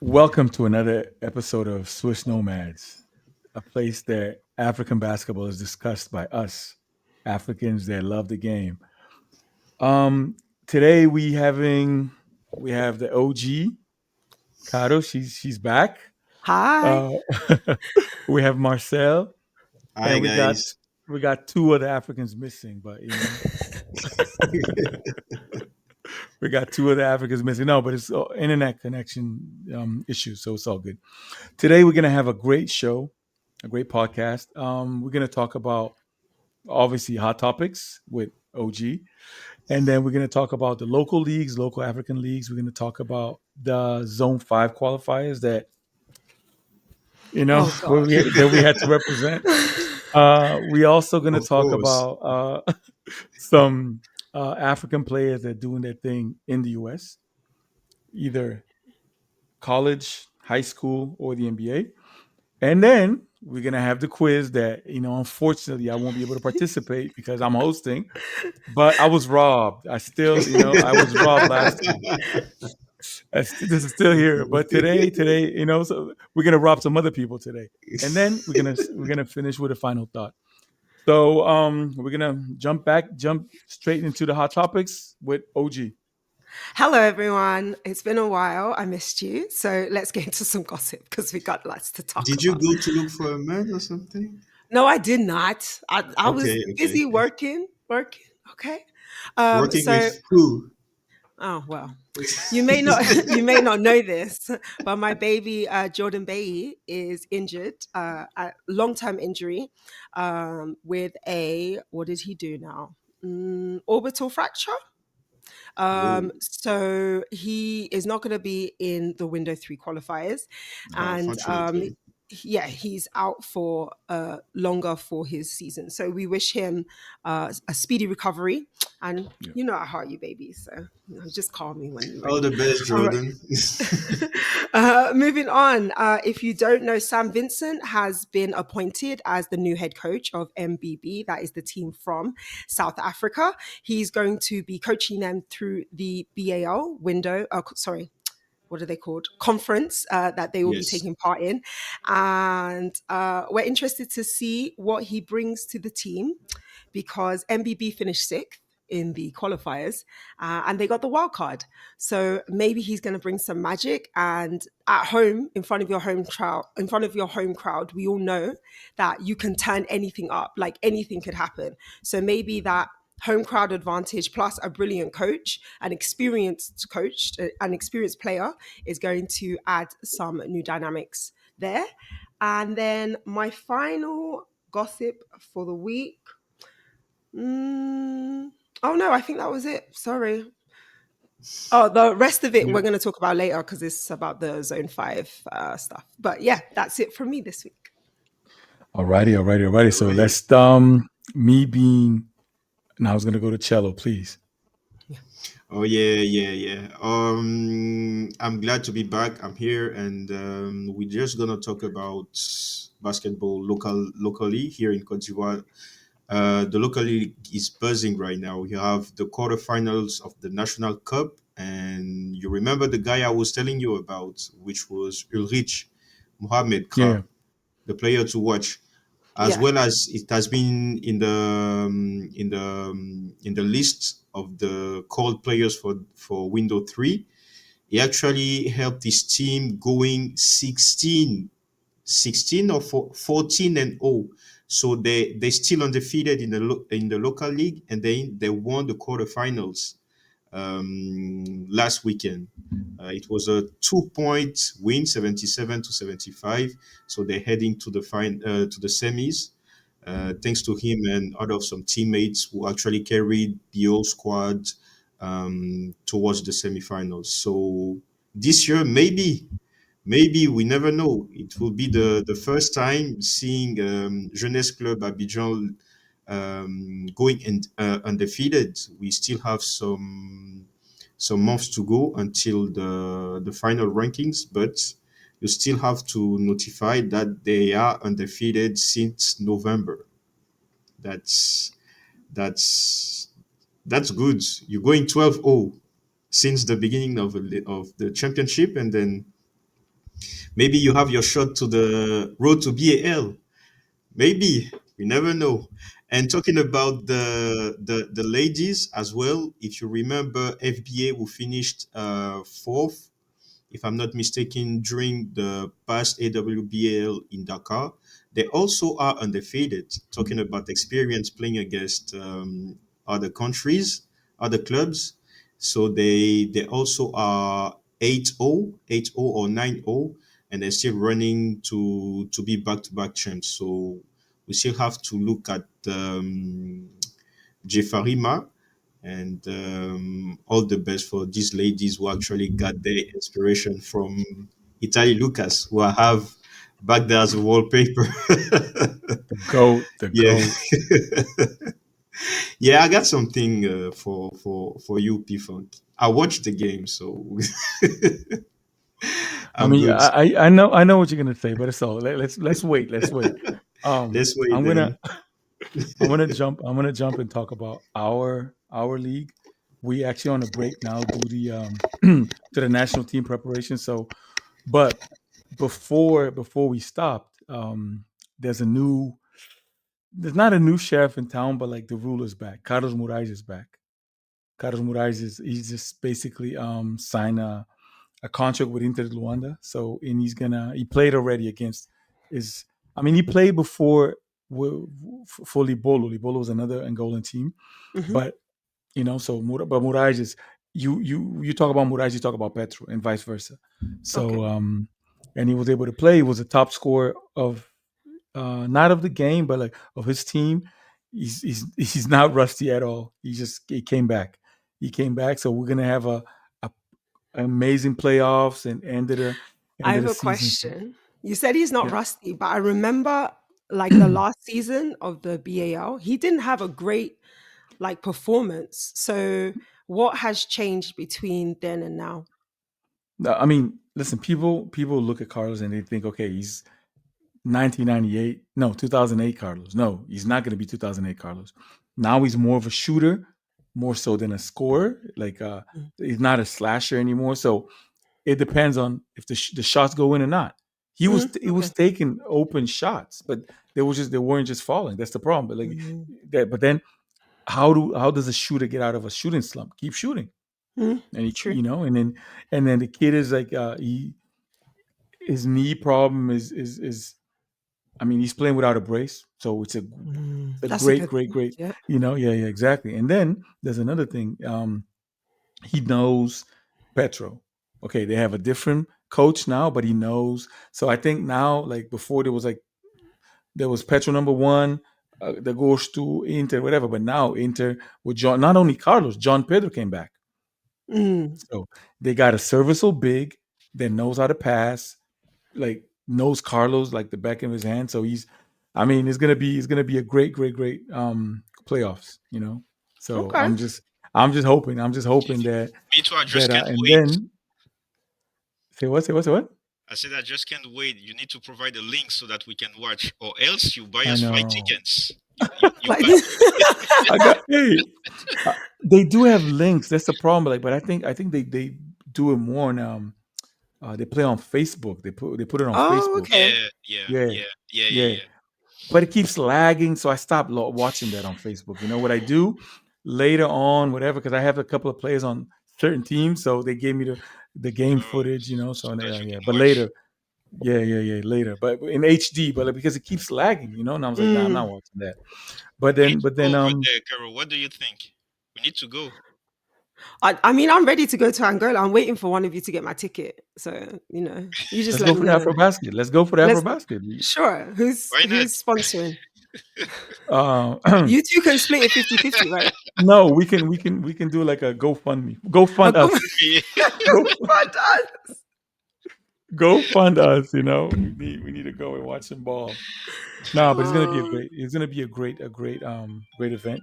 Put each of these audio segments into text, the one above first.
Welcome to another episode of Swiss Nomads, a place that African basketball is discussed by us, Africans that love the game. Um, Today we have the OG Caro. She's back. Hi. Uh, we have Marcel, Hi and guys. we got two other Africans missing, but we got two other Africans missing. No, but it's internet connection issues, so it's all good. Today we're gonna have a great show, a great podcast. We're gonna talk about obviously hot topics with OG, and then we're gonna talk about the local leagues, local African leagues. We're gonna talk about the Zone Five qualifiers that Oh God. that we had to represent. We also gonna Of talk course. about some African players that are doing their thing in the U.S., either college, high school, or the NBA. And then we're gonna have the quiz that unfortunately I won't be able to participate because I'm hosting. But I was robbed. I was robbed last time. This is still here. But today, so we're gonna rob some other people today, and then we're gonna finish with a final thought. So we're gonna jump straight into the hot topics with OG. Hello, everyone. It's been a while. I missed you. So let's get into some gossip because we got lots to talk Did you about. go to look for a man or something? No, I did not. I was Okay, busy okay. working. Okay. Working with So, who? oh, well, you may not you may not know this, but my baby Jordan Bayi is injured, a long-term injury, with a what did he do now? Orbital fracture. Oh, So he is not going to be in the window three qualifiers, and unfortunately. yeah, he's out for longer for his season. So we wish him a speedy recovery, and Yeah. you know I heart you, baby. So just call me when you're All ready. the best, All right. Jordan. Moving on, if you don't know, Sam Vincent has been appointed as the new head coach of MBB. That is the team from South Africa. He's going to be coaching them through the BAL window. Sorry, what are they called? Conference that they will be Yes. taking part in. And we're interested to see what he brings to the team because MBB finished sixth in the qualifiers and they got the wild card. So maybe he's going to bring some magic. And at home, in front of your home crowd, we all know that you can turn anything up, like anything could happen. So maybe that home crowd advantage plus a brilliant coach, an experienced player is going to add some new dynamics there. And then my final gossip for the week. Mm, oh no, I think that was it. Sorry. Oh, the rest of it Yeah. we're going to talk about later because it's about the Zone 5 stuff. But yeah, that's it from me this week. Alrighty. All So right. let's me being and I was gonna go to cello, please. Oh yeah. I'm glad to be back. I'm here, and we're just gonna talk about basketball locally here in Côte d'Ivoire. The local league is buzzing right now. We have the quarterfinals of the National Cup, and you remember the guy I was telling you about, which was Ulrich Mohamed Kra, Yeah, the player to watch, as Yeah. well as it has been in the list of the called players for window 3. He actually helped his team going 16 or 14 and 0. So they still undefeated in in the local league, and they won the quarterfinals last weekend. It was a 2 point win, 77-75. So they're heading to to the semis. Thanks to him and other some teammates who actually carried the whole squad towards the semifinals. So this year, maybe we never know. It will be the first time seeing Jeunesse Club Abidjan going undefeated. We still have some months to go until the final rankings, but you still have to notify that they are undefeated since November. That's that's that's good. You're going 12-0 since the beginning of the championship, and then Maybe you have your shot to the road to BAL. Maybe we never know. And talking about the ladies as well, if you remember, FBA who finished fourth, if I'm not mistaken, during the past AWBAL in Dakar. They also are undefeated. Talking about experience playing against other countries, other clubs. So they also are 8-0, 8-0 or 9-0, and they're still running to be back-to-back champs. So we still have to look at Jefarima, and all the best for these ladies who actually got their inspiration from Italy Lucas, who I have back there as a wallpaper. The goat, the Yeah, goat. yeah, I got something for you, P Funk. I watched the game, so I I'm mean, good. I know what you're gonna say, but it's all let's wait, let's wait. Let's wait I'm gonna then. I'm gonna jump and talk about our league. We actually on a break now due to to the national team preparation. So, but before we stopped, there's a new there's not a new sheriff in town, but like the ruler's back. Carlos Moraes is back. Carlos Moraes is he's just basically signed a contract with Inter de Luanda. So and he played already against is I mean he played before for Libolo. Libolo was another Angolan team, Hmm. but so but Moraes is you talk about Moraes, you talk about Petro, and vice versa. Okay. So and he was able to play. He was a top scorer of not of the game, but like of his team. He's not rusty at all. He came back. He came back. So we're gonna have a amazing playoffs and I end of have the a season. So question. You said he's not yeah. rusty, but I remember like the last season of the BAL, he didn't have a great like performance. So what has changed between then and now? No, I mean, listen, people look at Carlos and they think, okay, he's 1998, no, 2008 Carlos. No, he's not going to be 2008 Carlos. Now he's more of a shooter, more so than a scorer. Like he's not a slasher anymore. So it depends on if the shots go in or not. He was Okay. taking open shots, but they weren't just falling. That's the problem. But like Mm. that, but then how does a shooter get out of a shooting slump? Keep shooting, Mm. and True. and then the kid is like his knee problem is I mean he's playing without a brace, so it's a That's a great good great thing. great Yeah. yeah exactly. And then there's another thing. He knows Petro. Okay, they have a different coach now, but he knows. So I think now, like before, there was Petro number one, that goes to Inter, whatever. But now Inter with John, not only Carlos, John Pedro came back. Mm. So they got a serviceable big that knows how to pass, like knows Carlos like the back of his hand. So I mean, it's gonna be a great playoffs. So Okay. I'm just hoping that Me too. I just can't and wait. then say what? I said I just can't wait. You need to provide a link so that we can watch, or else you buy I us flight know. tickets. You Like buy. I got hey. They do have links. That's the problem. Like, but I think they do it more on they play on Facebook. They put it on oh, Facebook. okay. Yeah, yeah, Yeah, yeah, yeah, yeah, yeah. yeah. But it keeps lagging, so I stopped watching that on Facebook. You know what I do later on, whatever, because I have a couple of players on certain teams, so they gave me the game Oh, footage. so that you Yeah. can But watch. later, yeah, later, but in HD. But like, because it keeps lagging, and I was like, nah, I'm Mm. not watching that. We need to But go then over there, Carol. What do you think? We need to go. I mean, I'm ready to go to Angola. I'm waiting for one of you to get my ticket. So, you just let's let go me for the know. AfroBasket. Let's go for the Let's AfroBasket. sure. Who's Why not? who's sponsoring? Uh, You two can split it 50-50, right? no, we can do like a GoFundMe. Go A fund go, us. Me. Go fund us. go fund us. We need to go and watch some ball. No, but Oh, it's gonna be a great event.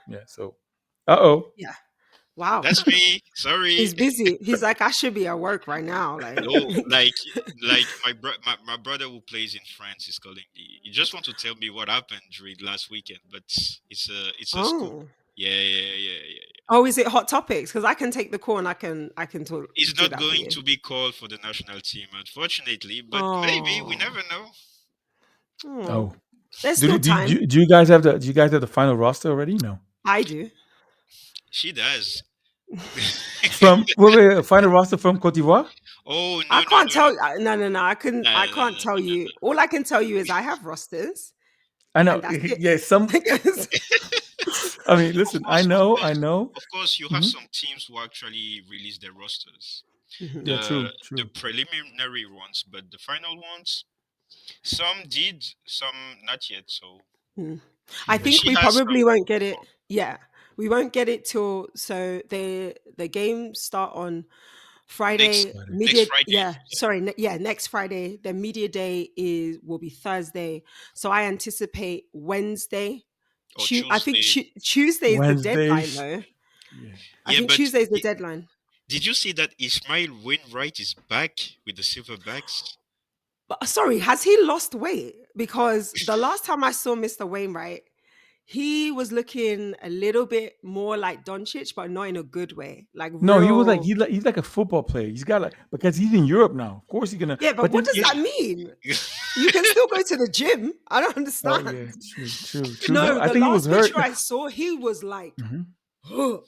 Yeah. So, oh, yeah. Wow. That's me. Sorry. He's busy. He's like, I should be at work right now. Like, No, like my brother who plays in France is calling me. He just want to tell me what happened during last weekend, but it's a scoop. oh. Yeah, yeah, yeah, yeah. Oh, is it hot topics? Because I can take the call and I can talk, He's do not that for going you. to be called for the national team, unfortunately, but maybe we Oh, never know. oh, Oh, there's still time. do you guys have the final roster already? No. I do. She does. From final roster from Cote d'Ivoire? Oh I no no can't no no tell. No, no, no. I couldn't. no I no can't no tell no you. All I can tell you is I have rosters, I and know. that's it. Yeah, some. Because I mean, Of listen. I course, of know. I course, know. of course, you have Hmm. some teams who actually release their rosters. Mhm, Yeah, The true, the true. preliminary ones, but the final ones, some did, some not yet. So, mhm. I but Yeah. think she we has some probably won't get it. form Yeah, we won't get it till the games start on next Friday Got it. next media. Friday. Yeah, sorry. Yeah, next Friday. The media day will be Thursday, so I anticipate Wednesday. Or I think Tuesday. Tuesday is the deadline, Wednesdays. though. Yeah. I Yeah, think but Tuesday is the deadline. did you see that Ismail Wainwright is back with the Silverbacks? But sorry, has he lost weight? Because the last time I saw Mr. Wainwright, he was looking a little bit more like Doncic, but not in a good way. Like No, he was like real. he's like a football player. He's got like because he's in Europe now. Of course he's gonna. Yeah, but But what then does it, that mean? You can still go to the gym. I don't oh understand. yeah, true, true, true. No, No, I the think he was last hurt. picture I saw, he was like, Mhm. "Huh,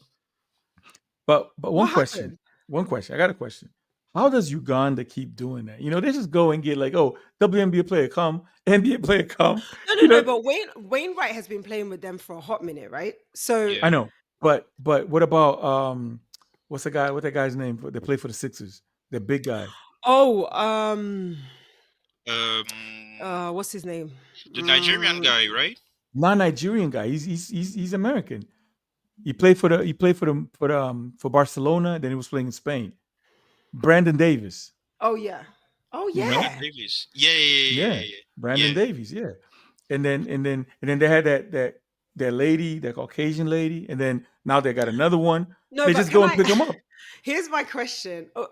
But what happened? one question. I got a question. How does Uganda keep doing that? You know, they just go and get like, oh, WNBA player come, NBA player come. No, no, You no. know, But Wainwright has been playing with them for a hot minute, right? So, I Yeah. know. But what about what's the guy? What that guy's name? They play for the Sixers. The big guy. oh, Um, what's his name? the Nigerian Mm, guy, right? Non Nigerian guy. He's American. He played for Barcelona. Then he was playing in Spain. Brandon Davis. oh yeah, oh You know, Brandon yeah. Davis. Yeah, yeah, yeah, yeah, yeah, yeah. Brandon Yeah. Davies. Yeah, and then they had that lady, that Caucasian lady, and then now they got another one. No, They but just can go and I? pick them up. Here's my question. Oh,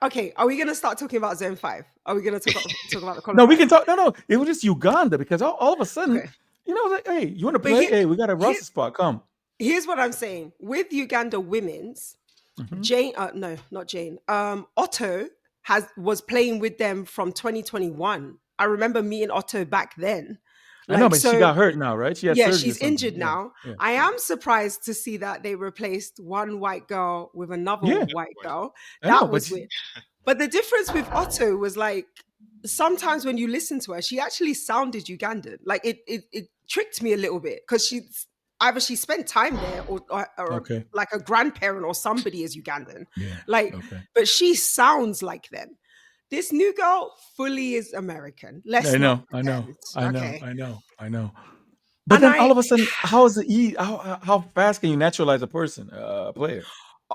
okay, are we gonna start talking about Zone Five? Are we gonna talk about the No, we qualifiers? can talk. No, no, it was just Uganda because all of a sudden, Okay, you know, like, hey, you want to but play? Hey, we got a here roster spot. Come. here's what I'm saying with Uganda women's. Hmm. Jane, no, not Jane. Otto was playing with them from 2021. I remember meeting Otto back then. I know, Like but she so, got hurt now, right? She had yeah, surgery or she's something. injured Yeah, now. yeah, I yeah, am surprised to see that they replaced one white girl with another yeah. That's white why. girl. I know, That but was weird. But the difference with Otto was like sometimes when you listen to her, she actually sounded Ugandan. Like it tricked me a little bit because she's either she spent time there or okay, like a grandparent or somebody is Ugandan. yeah, Like, okay. but she sounds like them. This new girl fully is American. Let's I not know, I know, pretend. I know, Okay. I know, I know. But And then all I of a sudden, how is it? How fast can you naturalize a person, a player?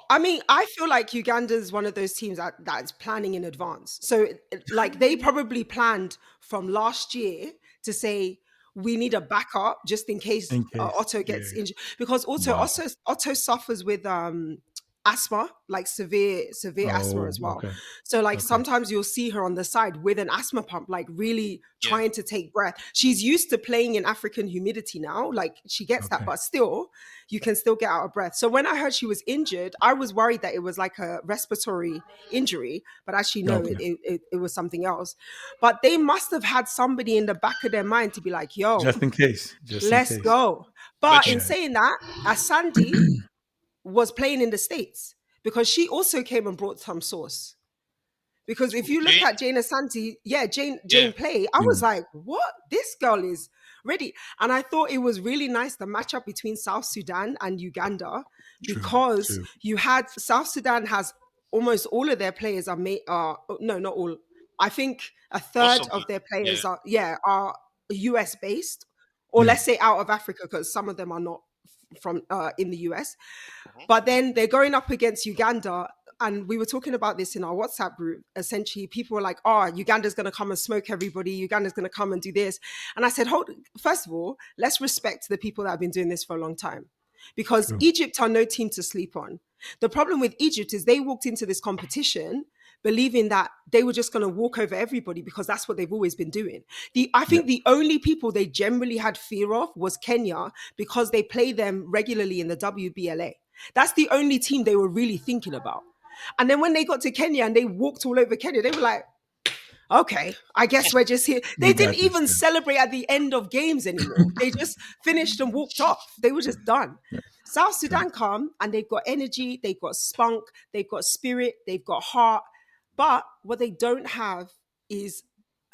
I mean, I feel like Uganda's one of those teams that is planning in advance. So, like, they probably planned from last year to say we need a backup just in case In case, Otto yeah. gets injured, because Wow. Otto suffers with asthma, like severe asthma Oh, as well. okay, So, like, okay, sometimes you'll see her on the side with an asthma pump, like really Yeah. trying to take breath. She's used to playing in African humidity now, like she gets that, okay. but still you can still get out of breath. So when I heard she was injured, I was worried that it was like a respiratory injury, but actually, no, Okay. it was something else. But they must have had somebody in the back of their mind to be like, yo, Just in case. Just in let's case. go. But But in Yeah. saying that, Asandi was playing in the States because she also came and brought some sauce. Because if you look Jane, at Jane Asante, yeah, yeah, Jane play, I was Mm, like, what? This girl is ready. And I thought it was really nice the matchup between South Sudan and Uganda true. because True. you had South Sudan has almost all of their players are made no, not all. I think a most third of them. of their Yeah. players are US based, or Yeah. let's say out of Africa, because some of them are not from in the US. Mhm. But then they're going up against Uganda. And we were talking about this in our WhatsApp group. Essentially, people were like, oh, Uganda's going to come and smoke everybody. Uganda's going to come and do this. And I said, first of all, let's respect the people that have been doing this for a long time. Because True. Egypt are no team to sleep on. The problem with Egypt is they walked into this competition believing that they were just going to walk over everybody because that's what they've always been doing. I Yeah. think the only people they generally had fear of was Kenya because they play them regularly in the WBLA. That's the only team they were really thinking about. And then when they got to Kenya and they walked all over Kenya, they were like, okay, I guess we're just here. They We didn't got this. even Yeah. celebrate at the end of games anymore. They just finished and walked off. They were just done. Yeah. South True. Sudan come and they've got energy, they've got spunk, they've got spirit, they've got heart. But what they don't have is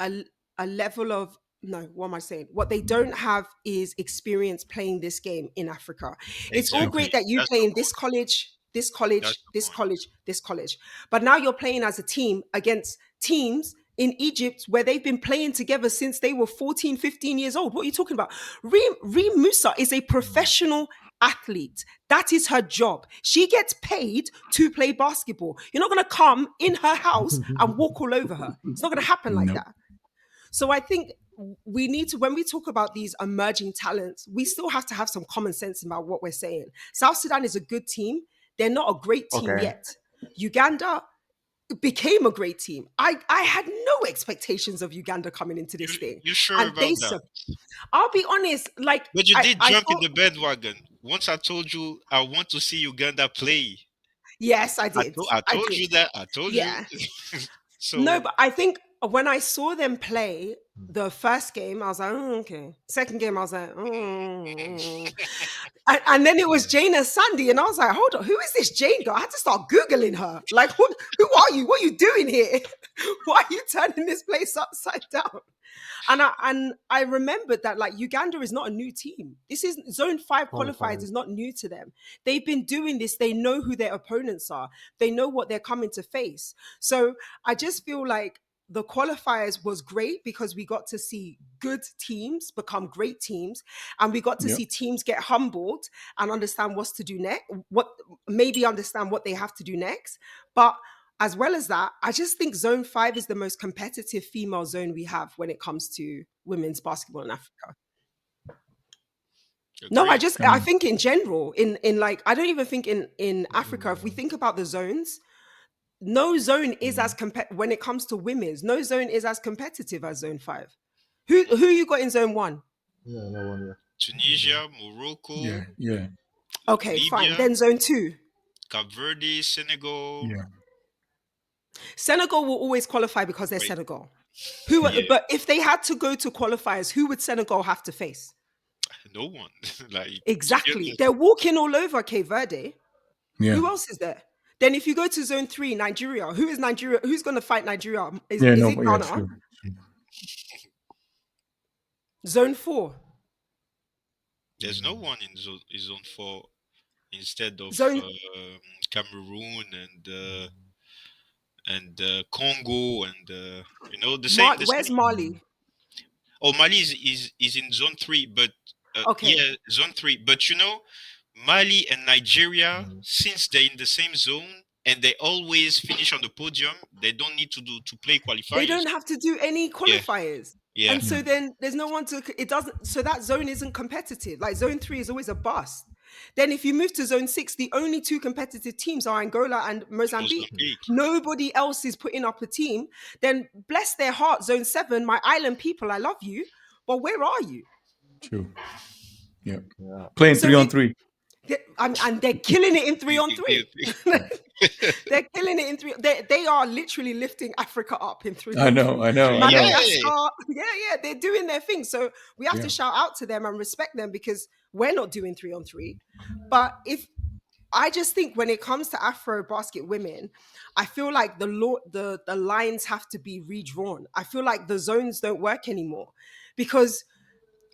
a, a level of, no, what am I saying? What they don't have is experience playing this game in Africa. It's all Okay. great Exactly. that you That's play the in this point. college, this That's college, the this point. college, this college. But now you're playing as a team against teams in Egypt where they've been playing together since they were 14, 15 years old. What are you talking about? Reem Musa is a professional athlete. That is her job. She gets paid to play basketball. You're not going to come in her house and walk all over her. It's not going to happen like Nope. that. So I think we need to, when we talk about these emerging talents, we still have to have some common sense about what we're saying. South Sudan is a good team. They're not a great team Okay. yet. Uganda became a great team. I had no expectations of Uganda coming into this thing. You sure And they, about that? I'll be honest, like But you did I jump in thought, the bandwagon. Once I told you I want to see Uganda play. yes, I did. I I told did. you that. I told you. Yeah. No, So but I think when I saw them play the first game, I was like, "Oh, okay." Second game, I was like, "Mm." And then it was Jane and Sandy, and I was like, hold on, who is this Jane girl? I had to start Googling her. Like, who are you? What are you doing here? Why are you turning this place upside down? And I remembered that like Uganda is not a new team. This is Zone 5 qualifiers Qualifiers. is not new to them. They've been doing this. They know who their opponents are. They know what they're coming to face. So I just feel like the qualifiers was great because we got to see good teams become great teams, and we got to Yep. see teams get humbled and understand what's to do next, what maybe understand what they have to do next. But as well as that, I just think Zone 5 is the most competitive female zone we have when it comes to women's basketball in Africa. No, agreed. I think in general, in like I don't even think in Africa, if we think about the zones, no zone is as when it comes to women's, no zone is as competitive as Zone 5. Who you got in Zone 1? Yeah, no one. Yeah. Tunisia, Morocco, Yeah. Yeah. Okay, fine. Libya, Then Zone 2. Cape Verde, Senegal. Yeah. Senegal will always qualify because they're Wait, Senegal. yeah, But if they had to go to qualifiers, who would Senegal have to face? no one. Like to be Exactly. honest, They're walking all over Cape Verde. Yeah. Who else is there? Then if you go to Zone 3, Nigeria, who is Nigeria? Who's going to fight Nigeria? Yeah. Is No. it But yeah. Ghana? True. True. Zone 4. there's no one in zone 4 instead of Zone Cameroon and Congo and the same the Where's same. Mali? Oh, Mali is in zone 3, but Okay. yeah, zone 3. But Mali and Nigeria, since they're in the same zone and they always finish on the podium, they don't need to play They qualifiers. don't have to do any Yeah, qualifiers. yeah. And so then there's no one to, it doesn't, so that zone isn't competitive. Like Zone 3 is always a bust. Then if you move to Zone 6, the only two competitive teams are Angola and Mozambique. Mozambique. Nobody else is putting up a team. Then bless their heart, Zone 7, my island people, I love you. But where are you? True. Yeah. Yeah. Playing So 3-on-3. and they're killing it in three They- on they- three. they- They're killing it in three. They are literally lifting Africa up in three I on know. three. I know. I know. yeah, Madagascar, yeah, they're doing their thing. So we have Yeah. to shout out to them and respect them because we're not doing 3-on-3. But if I just think when it comes to Afro basket women, I feel like the lines have to be redrawn. I feel like the zones don't work anymore because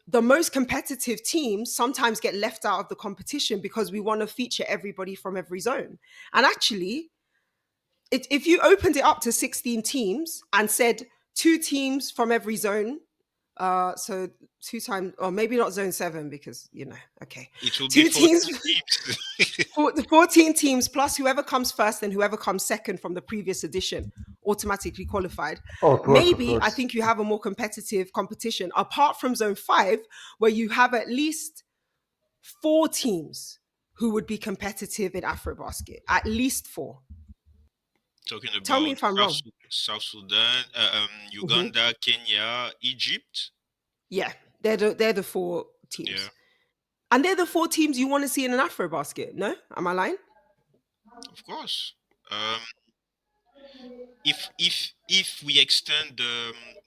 the most competitive teams sometimes get left out of the competition because we want to feature everybody from every zone. And actually, if you opened it up to 16 teams and said two teams from every zone, so two times, or maybe not zone 7 because, okay, it will be two 14 teams, teams. 14 teams plus whoever comes first and whoever comes second from the previous edition automatically qualified. Oh, of course, of Maybe I course. think you have a more competitive competition apart from zone 5 where you have at least 4 teams who would be competitive in AfroBasket, at least 4. Talking Tell me about if I'm wrong. South Sudan, Hmm. Uganda, Kenya, Egypt. Yeah, they're the four Yeah, teams, and they're the four teams you want to see in an Afro basket. No, am I lying? of course. Um, if we extend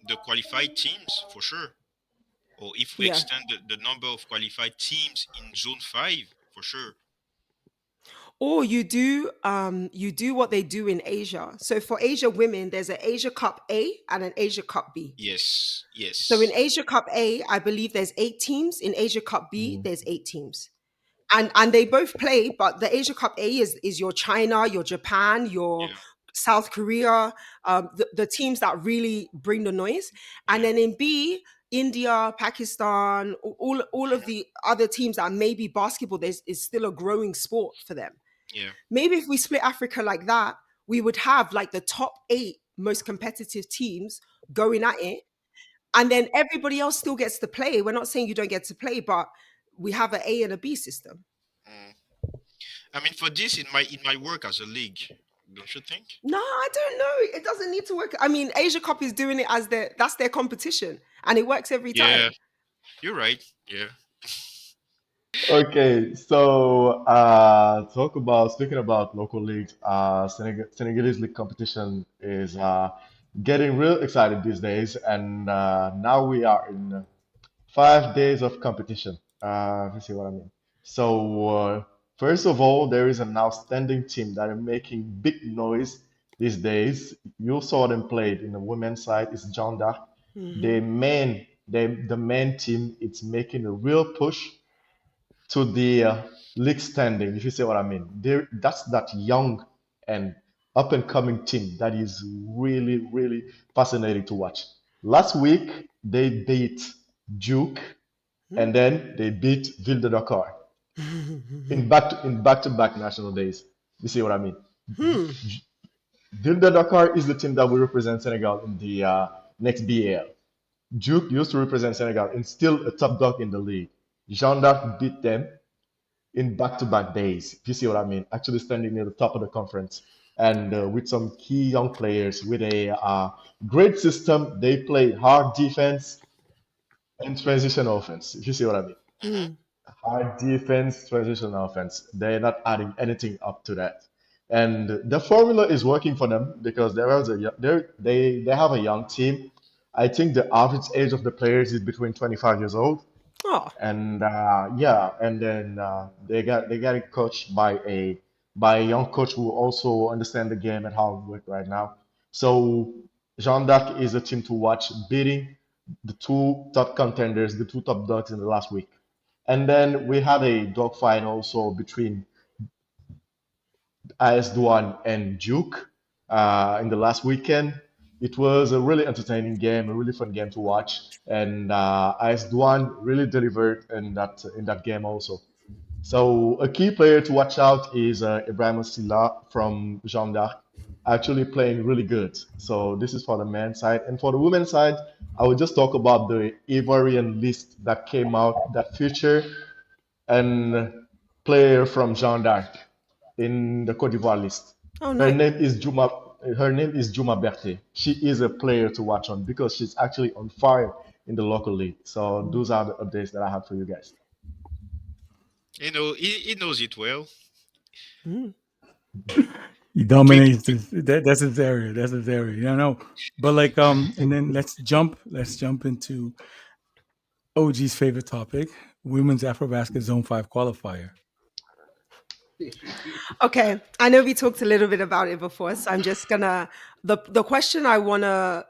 the qualified teams, for sure, or if we Yeah. extend the number of qualified teams in Zone 5, for sure. Or you do what they do in Asia. So for Asia women, there's an Asia Cup A and an Asia Cup B. Yes, So in yes, Asia Cup A, I believe there's 8 teams. In Asia Cup B, there's 8 teams. And they both play, but the Asia Cup A is your China, your Japan, your yeah, South Korea, the teams that really bring the noise. And yeah, then in B, India, Pakistan, all of the other teams that maybe basketball is still a growing sport for them. yeah. Maybe if we split Africa like that, we would have like the top 8 most competitive teams going at it, and then everybody else still gets to play. We're not saying you don't get to play, but we have an A and a B system. Mm. I mean, for this, it might work as a league, don't you think? No, I don't know. It doesn't need to work. I mean, Asia Cup is doing it as their competition, and it works every Yeah, time. you're right. Yeah, Okay, so talk about speaking about local leagues. Senegalese league competition is getting real excited these days, and now we are in 5 days of competition. If you see what I mean. So first of all, there is an outstanding team that are making big noise these days. You saw them played in the women's side. It's John Dark. Hmm. The main team. It's making a real push to the league standing, if you see what I mean. That's that young and up and coming team that is really, really fascinating to watch. Last week, they beat Duke and then they beat Ville de Dakar in back to back national days. You see what I mean? Hmm. Ville de Dakar is the team that will represent Senegal in the next BAL. Duke used to represent Senegal and still a top dog in the league. Jean d'Arc beat them in back-to-back days. If you see what I mean, actually standing near the top of the conference and with some key young players with a great system. They play hard defense and transition offense. If you see what I mean, hmm, Hmm. hard defense, transition offense. They're not adding anything up to that. And the formula is working for them because they have a young team. I think the average age of the players is between 25 years old, Oh. and yeah, and then they got it coached by a young coach who also understand the game and how it works right now. So Jean d'Arc is a team to watch, beating the two top contenders, the two top dogs in the last week. And then we had a dogfight also between AS Douane and Duke in the last weekend. It was a really entertaining game, a really fun game to watch, and AS Douane really delivered in that game also. So a key player to watch out is Ibrahim Silla from Jean d'Arc, actually playing really good. So this is for the men's side, and for the women's side, I will just talk about the Ivorian list that came out that feature an player from Jean d'Arc in the Côte d'Ivoire list. Oh, Her nice. name is Juma. Her name is Juma Berthe. She is a player to watch on because she's actually on fire in the local league. So those are the updates that I have for you guys. he knows it well. Hmm. He Tweet. dominates this. That's his area. That's his area. You know. But like and then let's jump into OG's favorite topic, women's AfroBasket Zone 5 qualifier. Okay, I know we talked a little bit about it before, so I'm just gonna the question I wanna.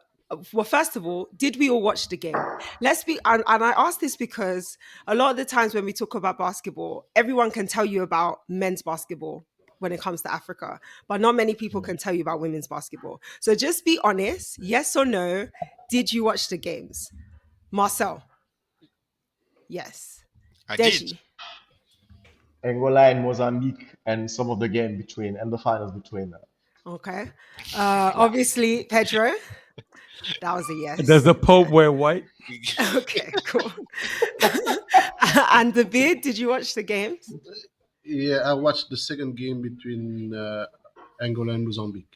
Well, first of all, did we all watch the game? Let's be, and I ask this because a lot of the times when we talk about basketball, everyone can tell you about men's basketball when it comes to Africa, but not many people can tell you about women's basketball. So just be honest, yes or no. Did you watch the games, Marcel? Yes. I did. Deji? Angola and Mozambique and some of the game between and the finals between. Okay. Yeah. Obviously, Pedro. That was a Does yes. the Pope wear white? Okay, cool. And the bid, did you watch the games? Yeah, I watched the second game between Angola and Mozambique.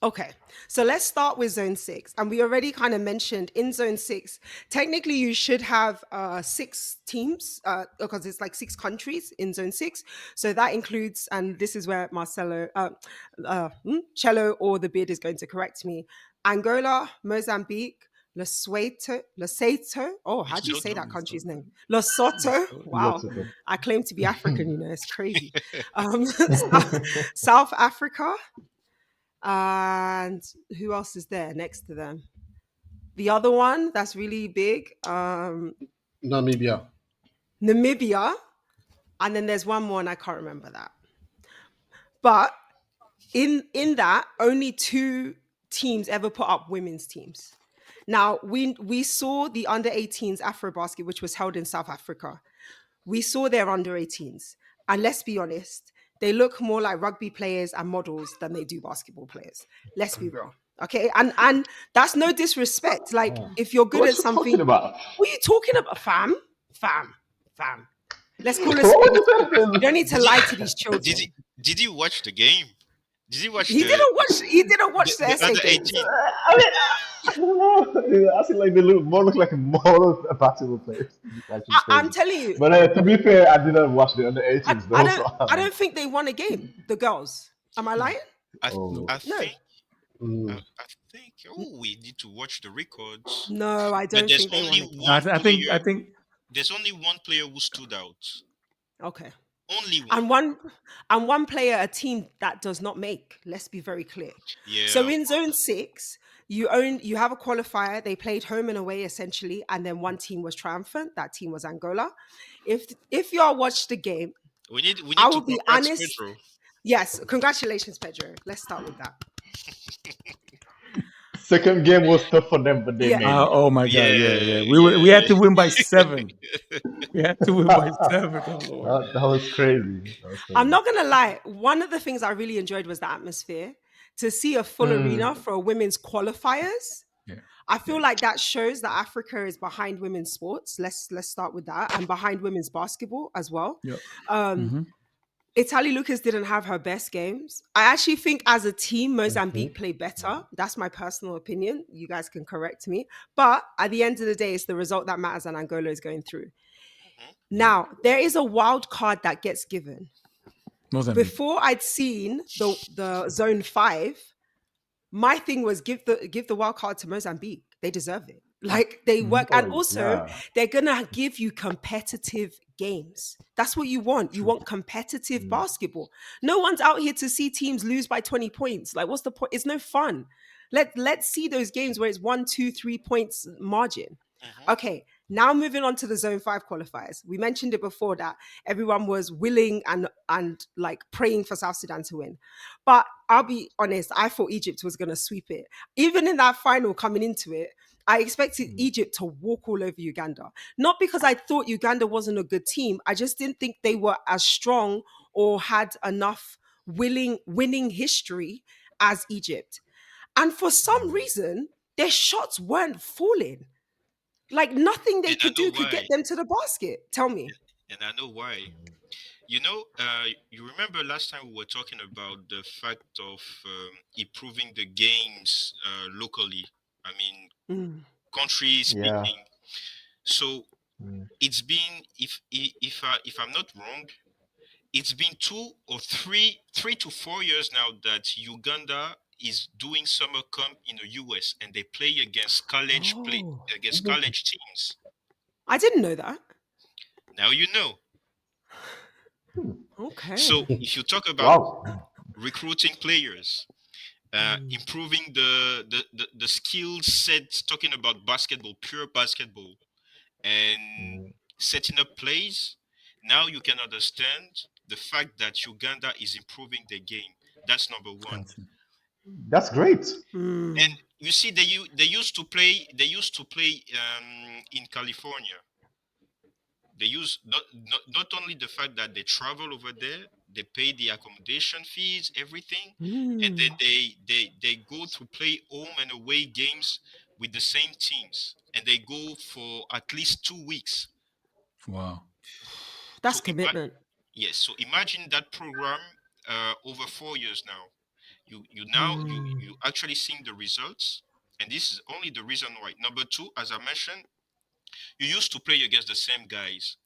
Okay, so let's start with zone six. And we already kind of mentioned in zone six, technically, you should have six teams because it's like six countries in zone six. So that includes, and this is where Cello or the beard is going to correct me, Angola, Mozambique, Lesotho. Oh, how do you No, say no. that country's Lesotho. name? Lesotho. Wow. Lesotho. I claim to be African, it's crazy. South Africa, and who else is there next to them? The other one that's really big, Namibia. Namibia, and then there's one more, and I can't remember that. But in that, only two teams ever put up women's teams. Now we saw the under 18s AfroBasket, which was held in South Africa. We saw their under 18s, and let's be honest, they look more like rugby players and models than they do basketball players. Let's be real. Okay. And that's no disrespect. Like, if you're good What at you talking something, about? what are you talking about? Fam. Let's call a What spade a was spade. You don't that? need to Did he lie to these did children. he did he watch the game? Did he watch He didn't watch the SA under games. 18? I mean, I don't know. I feel like they look like more basketball players. It's actually I'm crazy. telling you, But to be fair, I didn't watch the under I, 18s I though. don't So I don't think they won a game, the girls. Am I No, lying? I no. oh, I No. think Mm. I think we need to watch the records. No, I But don't think they won a No, game. I think there's only one player who stood out. Okay. Only one. And one player, a team that does not make. Let's be very clear. So Yeah. in zone six, you have a qualifier. They played home and away essentially, and then one team was triumphant. That team was Angola. If y'all watched the game, We need I to will be congrats honest. Pedro. Yes, congratulations, Pedro. Let's start with that. second game was tough for them, but they Yeah, made it. oh my god, yeah, Yeah, yeah. We had yeah. to win by 7. We had to win by 7. Oh Lord. That was crazy. That was I'm crazy. not gonna lie. One of the things I really enjoyed was the atmosphere. To see a full arena Mm, for a women's qualifiers, Yeah, I yeah. feel like that shows that Africa is behind women's sports. Let's start with that, and behind women's basketball as well. Yep. Um, Mm-hmm. Italy Lucas didn't have her best games. I actually think as a team, mhm. Mozambique played better. That's my personal opinion. You guys can correct me. But at the end of the day, it's the result that matters, and Angola is going through. Mhm. Now, there is a wild card that gets given. Mozambique. Before I'd seen the zone five, my thing was give the wild card to Mozambique. They deserve it. Like, they Mm-hmm. work, and Oh also yeah. they're gonna give you competitive games. That's what you want. You True. want competitive Mm, basketball. No one's out here to see teams lose by 20 points. Like, what's the point? It's no fun. Let's see those games where it's 1, 2, 3 points margin. Mhm. Okay, now moving on to the zone five qualifiers. We mentioned it before that everyone was willing and like praying for South Sudan to win. But I'll be honest, I thought Egypt was gonna sweep it. Even in that final coming into it, I expected mm, Egypt to walk all over Uganda. Not because I thought Uganda wasn't a good team. I just didn't think they were as strong or had enough winning history as Egypt. And for some mm. reason, their shots weren't falling. Like, nothing they And I could know do could why. get them to the basket. Tell me. And I know why. You remember last time we were talking about the fact of improving the games locally. I mean, Mm. country Yeah. speaking. So Mm. it's been, if I'm not wrong, it's been 3 to 4 years now that Uganda is doing summer camp in the US and they play Oh, against college teams. I didn't know that. Now you know. Okay. So if you talk about Wow. recruiting players, Mm. improving the skill set, talking about basketball, pure basketball, and Mm. setting up plays, now you can understand the fact that Uganda is improving their game. That's number one. Gotcha. That's great. And Mm. you see, they used to play. They used to play in California. They use not only the fact that they travel over there, they pay the accommodation fees, everything, and then Mm. they go to play home and away games with the same teams, and they go for at least 2 weeks. Wow. That's So commitment. yes, so imagine that program over 4 years now. You now you actually seeing the results, and this is only the reason why. Number two, as I mentioned, you used to play against the same guys.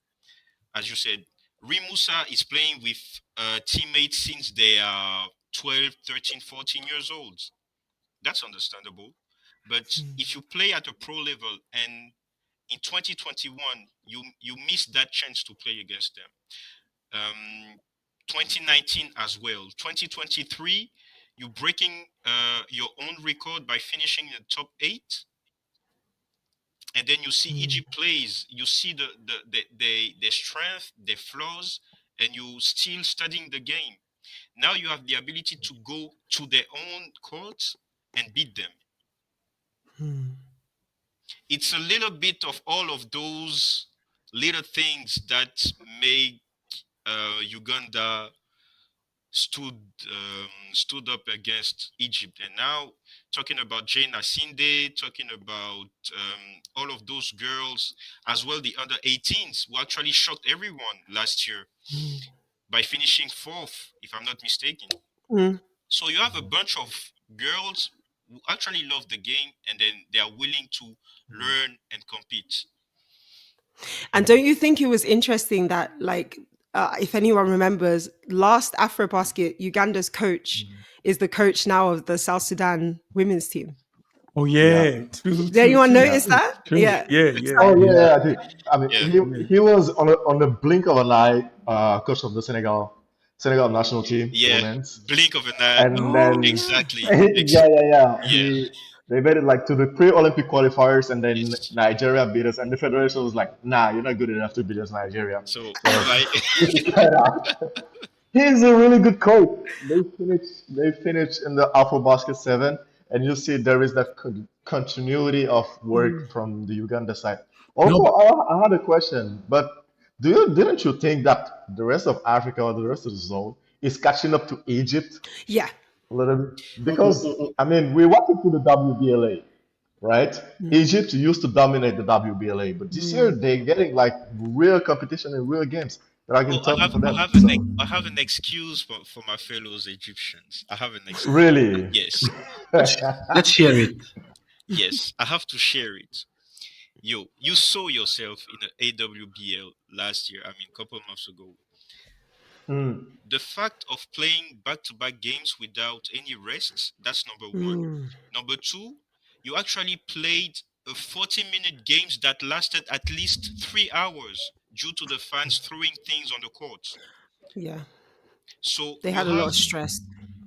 As you said, Rimusa is playing with teammates since they are 12, 13, 14 years old. That's understandable. But if you play at a pro level and in 2021 you miss that chance to play against them. 2019 as well. 2023, you breaking your own record by finishing in the top eight, and then you see Egypt plays. You see the strength, the flaws, and you still studying the game. Now you have the ability to go to their own court and beat them. It's a little bit of all of those little things that make Uganda stood stood up against Egypt. And now talking about Jane Asinde, talking about all of those girls, as well the under 18s who actually shocked everyone last year by finishing fourth, if I'm not mistaken. Mm. So you have a bunch of girls who actually love the game and then they are willing to learn and compete. And don't you think it was interesting that, like, if anyone remembers, last AfroBasket, Uganda's coach is the coach now of the South Sudan women's team. Oh Yeah. yeah, true, Did true, anyone true, Yeah. notice true, that? true. Yeah. Yeah, yeah, Oh yeah, yeah, Yeah. yeah. I mean, Yeah, yeah. he was on the blink of an eye, coach of the Senegal national team, yeah. women's, Blink of an eye. and Oh then yeah. Exactly. yeah. Yeah. They made it like to the pre-Olympic qualifiers, and then Yes. Nigeria beat us, and the federation was like, "Nah, you're not good enough to beat us, Nigeria." So So by we tried out. He's a really good coach. They finished in the AfroBasket 7, and you see there is that continuity of work from the Uganda side. No, Also, but I had a question, but didn't you think that the rest of Africa or the rest of the zone is catching up to Egypt Yeah. a little bit? Mm, mm, Because mm, mm. I mean, we watched it through the WBLA, right? Egypt used to dominate the WBLA, but this year they're getting like real competition and real games that are oh, getting tough for I them. have So I have an excuse for my fellows Egyptians. I have an excuse. really. Yes, Let's hear it. yes, I have to share it. Yo, you saw yourself in the AWBL last year. I mean, a couple of months ago. Mm, The fact of playing back-to-back games without any rest, that's number one. Number two, you actually played a 40-minute games that lasted at least 3 hours due to the fans throwing things on the court. Yeah. So They you had a lot have, of stress.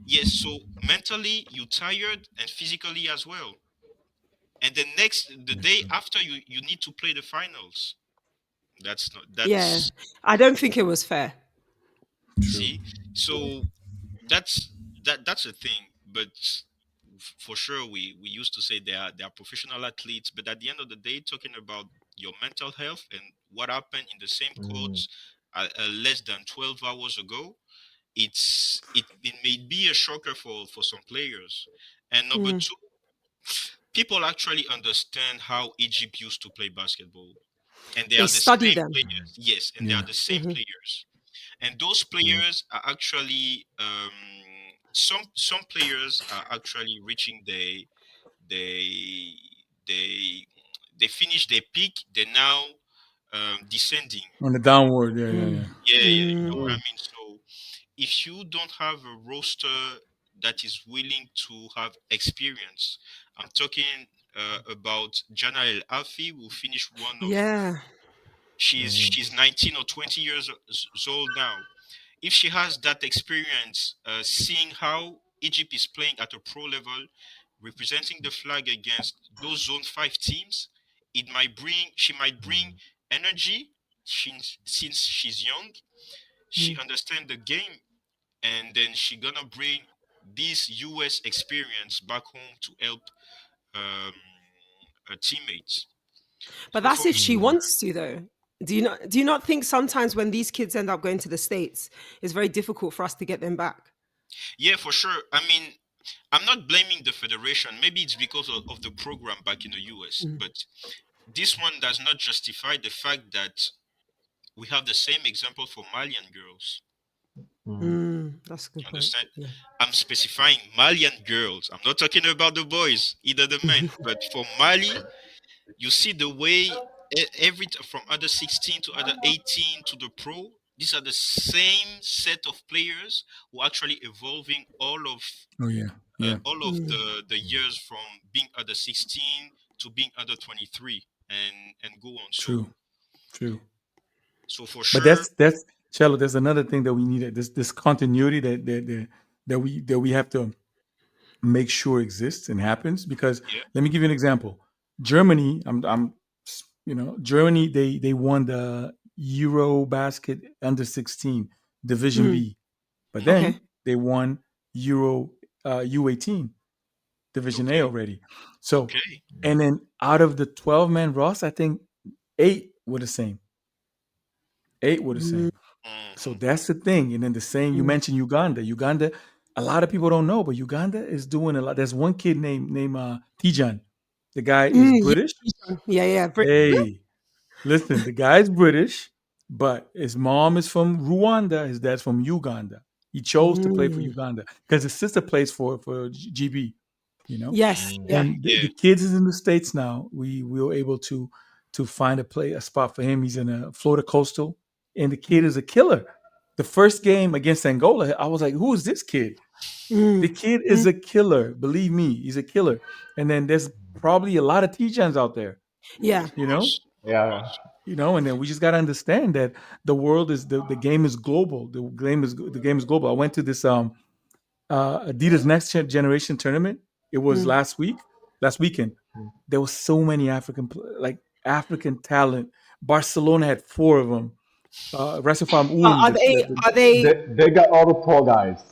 yes, so mentally you tired and physically as well. And the day after you need to play the finals. That's not Yeah. that's I don't think it was fair. true. see. So that's that's a thing, but for sure we used to say they are professional athletes, but at the end of the day, talking about your mental health and what happened in the same mm, court less than 12 hours ago, it may be a shocker for some players. And number two, people actually understand how Egypt used to play basketball, and they They are the study same them. players. Yes, and they are Yeah. the same players, and those players are actually some players are actually reaching they they they finish their peak. They're now descending. On the downward, yeah, yeah, yeah. Yeah, yeah, you know what I Mm. mean. So if you don't have a roster that is willing to have experience, I'm talking about Jana El Afi, who finished one of Yeah. she's 19 or 20 years old now. If she has that experience, seeing how Egypt is playing at a pro level, representing the flag against those zone 5 teams, she might bring energy. Since she's young, she understands the game, and then she gonna bring this US experience back home to help um, her teammates. But So that's for if me, she wants to, though. Do you not think sometimes when these kids end up going to the States, it's very difficult for us to get them back? yeah, for sure. I mean, I'm not blaming the federation. Maybe it's because of the program back in the US, but this one does not justify the fact that we have the same example for Malian girls. Mm. That's a good point. Understand? Yeah. I'm specifying Malian girls. I'm not talking about the boys, either the men. But for Mali, you see the way from under 16 to under 18 to the pro, these are the same set of players who are actually evolving Oh yeah, yeah. all of Mm. the years from being under 16 to being under 23 and go on. True, So true. for But sure, that's Cello. There's another thing that we need. This continuity that we have to make sure exists and happens. Because yeah. let me give you an example. Germany, Germany. They won the EuroBasket under 16 Division Mm. B, but Okay. then they won Euro U18 Division A Okay, already. So, okay. and then out of the 12-man roster, I think eight were the same. Eight were the Mm. same. So Hmm. that's the thing. And then the same, you Mm. mentioned Uganda. Uganda, a lot of people don't know, but Uganda is doing a lot. There's one kid named Tijan. The guy is Mm. British. Yeah. Yeah. Yeah. Hey, listen, the guy's British, but his mom is from Rwanda. His dad's from Uganda. He chose to play for Mm. Uganda because his sister plays for GB. You know, Yes. Mm. Yeah. and the Yeah. kids is in the states now. We were able to find a spot for him. He's in a Florida Coastal, and the kid is a killer. The first game against Angola, I was like, "Who is this kid?" The Mm. kid Mm. is a killer. Believe me, he's a killer. And then there's probably a lot of T-Jans out there, Yeah. Of you know, course, of Yeah. course. and then we just got to understand that the world is the game is global. The game is global. I went to this Adidas Next Generation tournament. It was Mm. last weekend. There was so many African talent. Barcelona had four of them. Rest from Ulm, Are they? Are they? They got all the pro guys.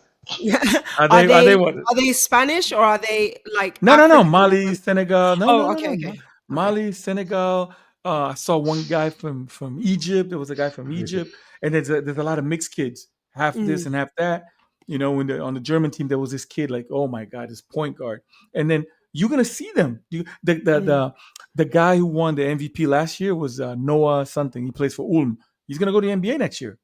Yeah. are Are they they? what? Are they Spanish or are they like No, no, no. African? Mali, Senegal. No, no, Oh. no, Okay. no. Okay. Okay. Mali, Senegal. I saw one guy from Egypt. There was a guy from Egypt, and there's a lot of mixed kids, half this Mm. and half that. When on the German team, there was this kid like, oh my god, this point guard, and then you're gonna see them. Mm. The guy who won the MVP last year was Noah something. He plays for Ulm. He's gonna go to the NBA next year.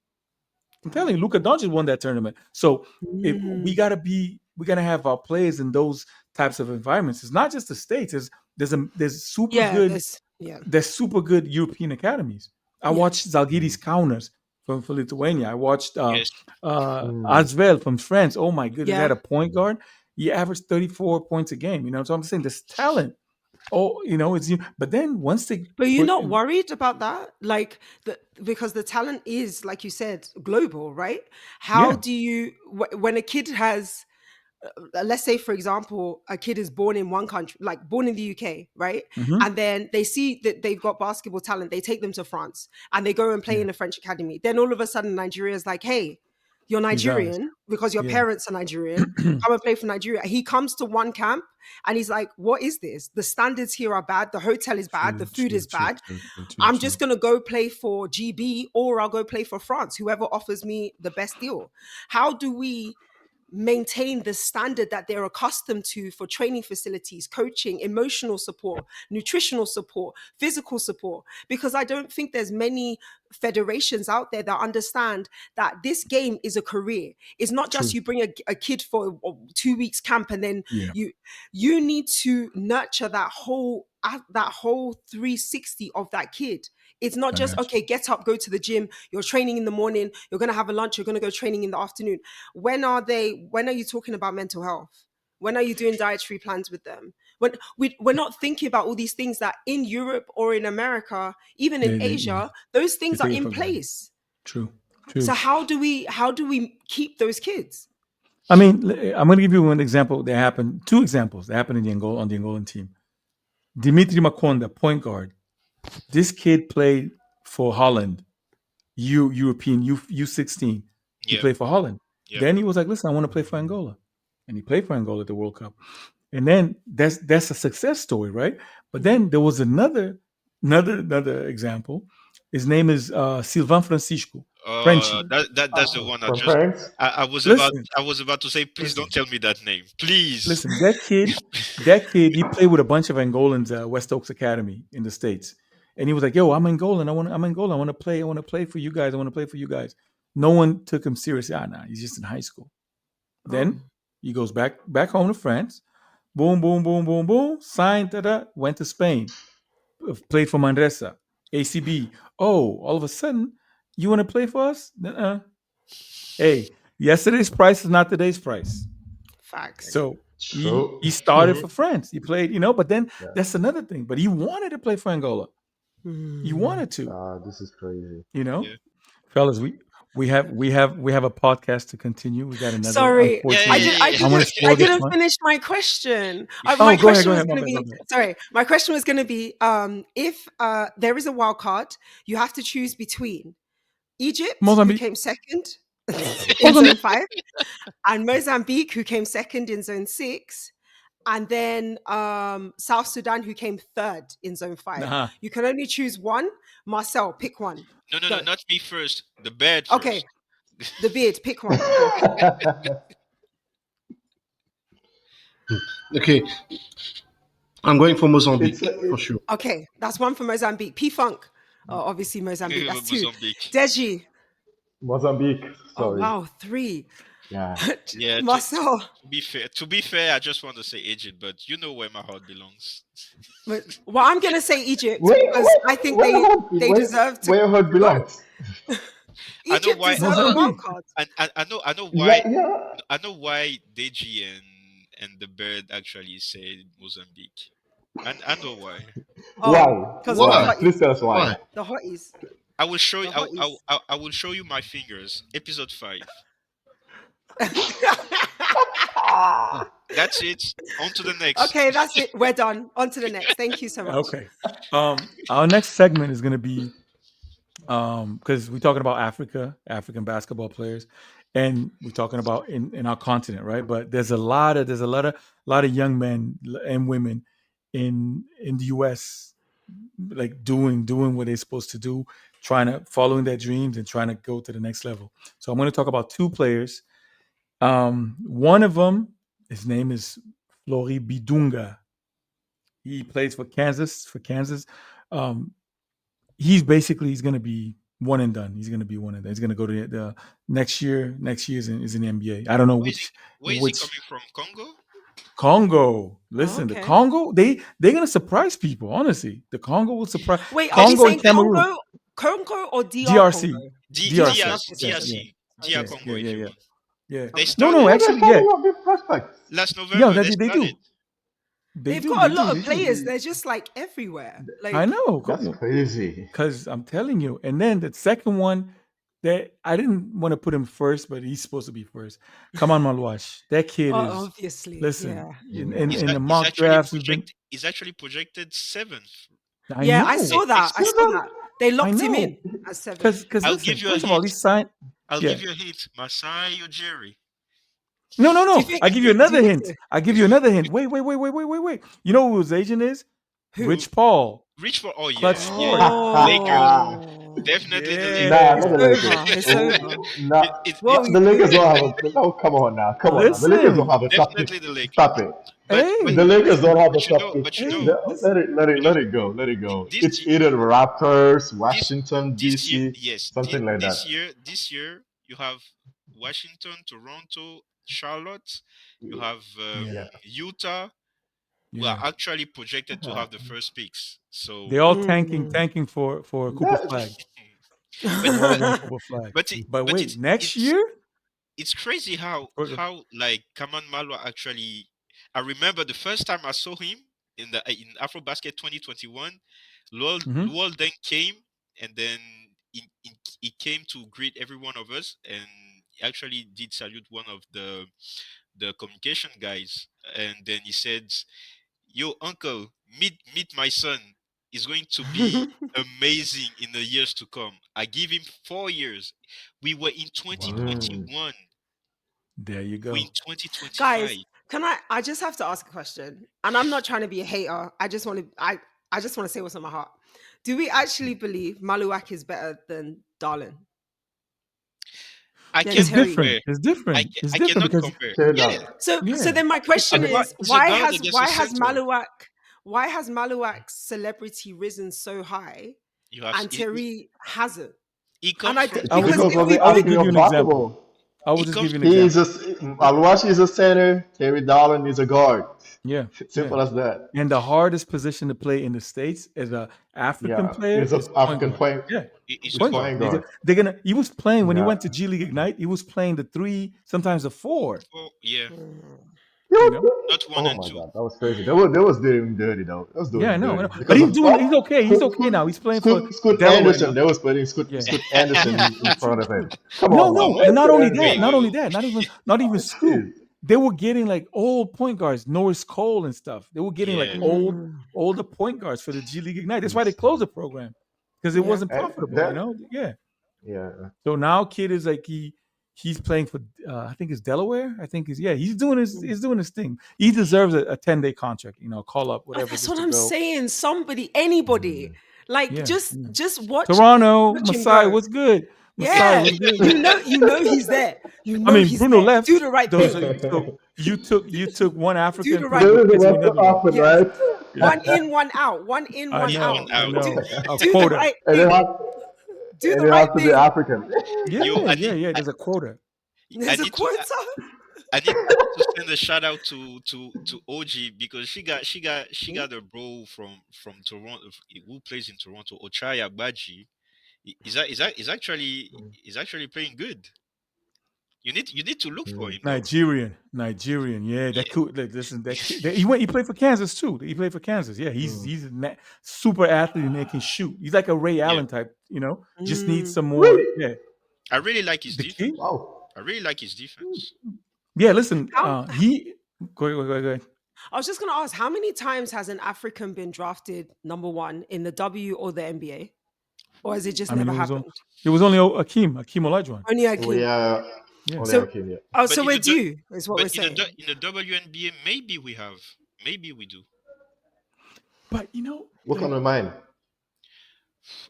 I'm telling you, Luka Doncic won that tournament. So if Mm. we gotta have our players in those types of environments. It's not just the states. There's super Yeah. good This. Yeah. there's super good European academies. I Yeah. watched Zalgiris Kaunas from Lithuania. I watched Yes. Mm. Asvel from France. Oh my goodness, they Yeah. had a point guard. He averaged 34 points a game. So I'm saying there's talent. Oh, it's but then once they But you're put not worried about that, like because the talent is, like you said, global, right? How yeah. do you when a kid has let's say for example a kid is born in one country, like born in the UK, right? Hmm. And then they see that they've got basketball talent, they take them to France and they go and play Yeah. in a French academy. Then all of a sudden Nigeria is like, hey, you're He's ours. Nigerian because your Yeah. parents are Nigerian, come and play for Nigeria. He comes to one camp and he's like, what is this? The standards here are bad, the hotel is bad, the True, food true, is true, bad. true, true, true, I'm true. just going to go play for GB or I'll go play for France, whoever offers me the best deal. How do we maintain the standard that they're accustomed to for training facilities, coaching, emotional support, nutritional support, physical support? Because I don't think there's many federations out there that understand that this game is a career. It's not just True. you bring a kid for 2 weeks camp and then Yeah. you need to nurture that whole 360 of that kid. It's not I just got you. okay, get up, go to the gym, you're training in the morning, you're going to have a lunch, you're going to go training in the afternoon. When are you talking about mental health? When are you doing dietary plans with them? When we're not thinking about all these things that in Europe or in America, even in Yeah. Asia, those They things are take it in for granted. place. True. So True. how do we keep those kids? I mean, I'm going to give you one example that happened. Two examples that happened on the Angolan team. Dimitri Makonda, point guard. This kid played for Holland, European U16. He Yeah. played for Holland. Yeah. Then he was like, "Listen, I want to play for Angola," and he played for Angola at the World Cup. And then that's a success story, right? But Mhm. then there was another example. His name is Sylvain Francisco, Frenchie. That's the one I From just. France. Listen, I was about to say. Please don't listen, tell me that name, please. listen. That kid, he played with a bunch of Angolans, West Oaks Academy in the States, and he was like, "Yo, I'm Angolan. I'm Angolan. I want to play. I want to play for you guys. I want to play for you guys." No one took him seriously. Ah, nah, he's just in high school. Oh, Then he goes back home to France. Boom, boom, boom, boom, boom. Signed, went to Spain. Played for Manresa, ACB. Oh, all of a sudden, you want to play for us? Uh-uh. Hey, yesterday's price is not today's price. facts. So True. he started for France. He played, but then Yeah. that's another thing. But he wanted to play for Angola. He Hmm. wanted to, This is crazy. you know. Yeah. Fellas, we have a podcast to continue. We got another Sorry, Yeah, I yeah, unfortunate. did. yeah, I yeah. I want to didn't. spoil I this didn't one. finish my question. My Oh, go ahead, question go was ahead. My going to bad, my be. bad. Sorry, my question was going to be. If there is a wild card, you have to choose between Egypt, who Mozambique, came second in Zone Mozambique. 5, and Mozambique, who came second in Zone 6, and then South Sudan, who came third in Zone 5. Nah, You can only choose one. Marcel, pick one. No, no, no, Go. not me first. The bed Okay, first. the beard, pick one. Go. Okay, I'm going for it's Mozambique for it, sure. Okay, that's one for Mozambique. P Funk, obviously Mozambique. That's two. Mozambique. Deji, Mozambique. oh Sorry. wow, three. Yeah. Yeah, Marcel, to be fair, I just want to say Egypt, but you know where my heart belongs. well, I'm gonna say Egypt Where because I think where they deserve to where your heart go. belongs? I know Egypt why. deserve the wild Mozambique. card. I know Yeah, why. yeah. I know why Deji and the bird actually said Mozambique. And I know why. Oh, Why? because of the Why? Why? hotties. Please tell us why. Why? The hotties. I will show you. The hotties. I will show you my fingers. Episode 5. That's it. On to the next. Okay, that's it. We're done. On to the next. Thank you so much. Okay. Our next segment is going to be because we're talking about African basketball players, and we're talking about in our continent, right? But there's a lot of young men and women in the U.S. like doing what they're supposed to do, trying to following their dreams and trying to go to the next level. So I'm going to talk about two players. One of them, his name is Flori Bidunga. He plays for Kansas. Um, he's going to be one and done. He's going to be one and done. He's going to go to the next year. Next year is in the NBA. I don't know Where is he? Where is he which coming from? Congo? Congo. Oh, Listen, the okay. Congo they're going to surprise people. Honestly, the Congo will surprise Wait, are Where we is Congo he? and saying Cameroon. Congo or DR Congo? DRC, DRC. DRC. DRC, Okay, sorry, Yeah, sorry. yeah, DRC, Sorry, DR yeah, sorry. Congo, yeah, if yeah, you yeah, want. yeah. They Okay. No, no, started Yeah, they're actually, yeah, signing up big prospects. last yeah. November. They They started. do. They They've do. got They a do. lot They of do. players. They're just like everywhere. I Like, know. That's crazy. Because I'm telling you. And then the second one that I didn't want to put him first, but he's supposed to be first. Come on, Malwash. That kid is. obviously, Listen, yeah. in, Yeah. in, in the mock drafts has been. He's actually projected seventh. I Yeah, I know. saw that. I saw Seven? that. They I locked him know. in at seventh. Because I'll listen, give you a first of all, hint. these signed. I'll Yeah. give you a hint. Masai Ujiri. No, no, Do you no. think? I give you Do you another think hint. so? I give you another hint. Wait. You know who his agent is? Who? Rich Paul. Reach for oh Clutch yeah, yeah, yeah. Sports. Lakers. Oh, Definitely the Nah, Yeah. it's not the Lakers. Lakers. over. It's Oh, over. nah, What are we the Lakers doing? don't have a. No, come on now, come on now. The Lakers don't Listen. have a top pick. Definitely the Stop Lakers. it. The Hey, Lakers don't listen. have a top pick. But Hey, Let listen. it, let it, you know, let it go. Let it go. this It's year, either Raptors, this Washington D.C., yes, something like that. this year you have Washington, Toronto, Charlotte. You have Yeah. Yeah. Utah. Who are Yeah. actually projected to Uh-huh. have the first picks. So, They all Mm. tanking for Cooper That, Flag. but They all want Cooper Flag. But but wait, next year? it's crazy how like Kaman Malwa actually. I remember the first time I saw him in AfroBasket 2021. Mm-hmm. Luol then came and then he came to greet every one of us and he actually did salute one of the communication guys and then he said, "Yo, uncle, meet my son. He's going to be amazing in the years to come. I give him 4 years. We were in Wow. 2021. There you We're in go. 2025. Guys, can I just have to ask a question? And I'm not trying to be a hater. I just want to say what's on my heart. Do we actually believe Maluak is better than Darlin? I Than It's cannot Terry? different. compare. It's different. It's I different cannot because compare. Yeah, cannot. So yeah. then my question is it's a guard against a why has center. Maluak's celebrity risen so high You have and Terry hasn't? He And comes from I would because just Because if of we the I would play, history give you of an example. basketball. I would he just give comes you an He is example. a Aluashi is a center. Terry Dolan is a guard. Yeah, yeah. Simple as that. And the hardest position to play in the states as a African Yeah, player he's a is point African guard. point. Yeah, He's He's point point guard. guard. point guard. They're gonna. He was playing when he Yeah. went to G League Ignite. He was playing the three, sometimes the four. Oh yeah, You know. not one Oh and my two. God, that was crazy. That was doing him dirty though. That was doing Yeah, I him know, I dirty know. But because he's of doing. He's what? okay. He's okay now. He's playing for Scoot Delaware Anderson. now. They was putting Yeah, Scoot yeah. Anderson in True, front of true. him. Come No, on No, now, no, and where's not Scoot only that, wait, Anderson? not wait, only wait. that, not even Scoop. Jeez. They were getting like old point guards, Norris Cole and stuff. They were getting like Yeah, older point guards for the G League Ignite. That's why they Jeez. closed the program because it yeah. wasn't And profitable. You that, know. Yeah. yeah. So now kid is like he's playing for I think it's Delaware. I think he's doing his thing. He deserves a 10-day contract. You know, call up Oh, whatever that's just what to I'm go. saying. Somebody, anybody, Mm. like Yeah. Yeah. just watch Toronto, watch him Masai, go. what's good? Masai, Yeah, what's good? you know he's there. You I know mean, he's Bruno there. Do left. the right So, thing. so you took one Do African, the put right. There is a replaced with lot to another one. happen, Yes. right? Yeah, One in, one out. One in, I one in know, one out. I out. Do know. A do the quota. right And they thing. have Do and the they right have to be thing. African. Yo, Yeah, yeah, yeah. There's a quota. I There's a need to quota. I need to send a shout out to OG because she got a bro from Toronto who plays in Toronto, Ochaya Baji. Is actually playing good. You need to look for Mm. him though. Nigerian. Yeah, Yeah, that cool. Like, listen, he played for Kansas too. He played for Kansas. Yeah, he's Mm. he's a super athlete and he can shoot. He's like a Ray yeah. Allen type. Just needs Mm. some more. Really? Yeah, I really like his the kid. defense. Wow. I really like his defense. Yeah, listen. How He go ahead. I was just gonna ask, how many times has an African been drafted number one in the W or the NBA, or has it just I mean, never it was happened? only Akeem Olajuwon. Only Oh Hakeem. yeah, Yeah. only So, Hakim, yeah. oh, But so in we're the du- due, is what we're but saying. in the WNBA, maybe we do. But What like kind of mind?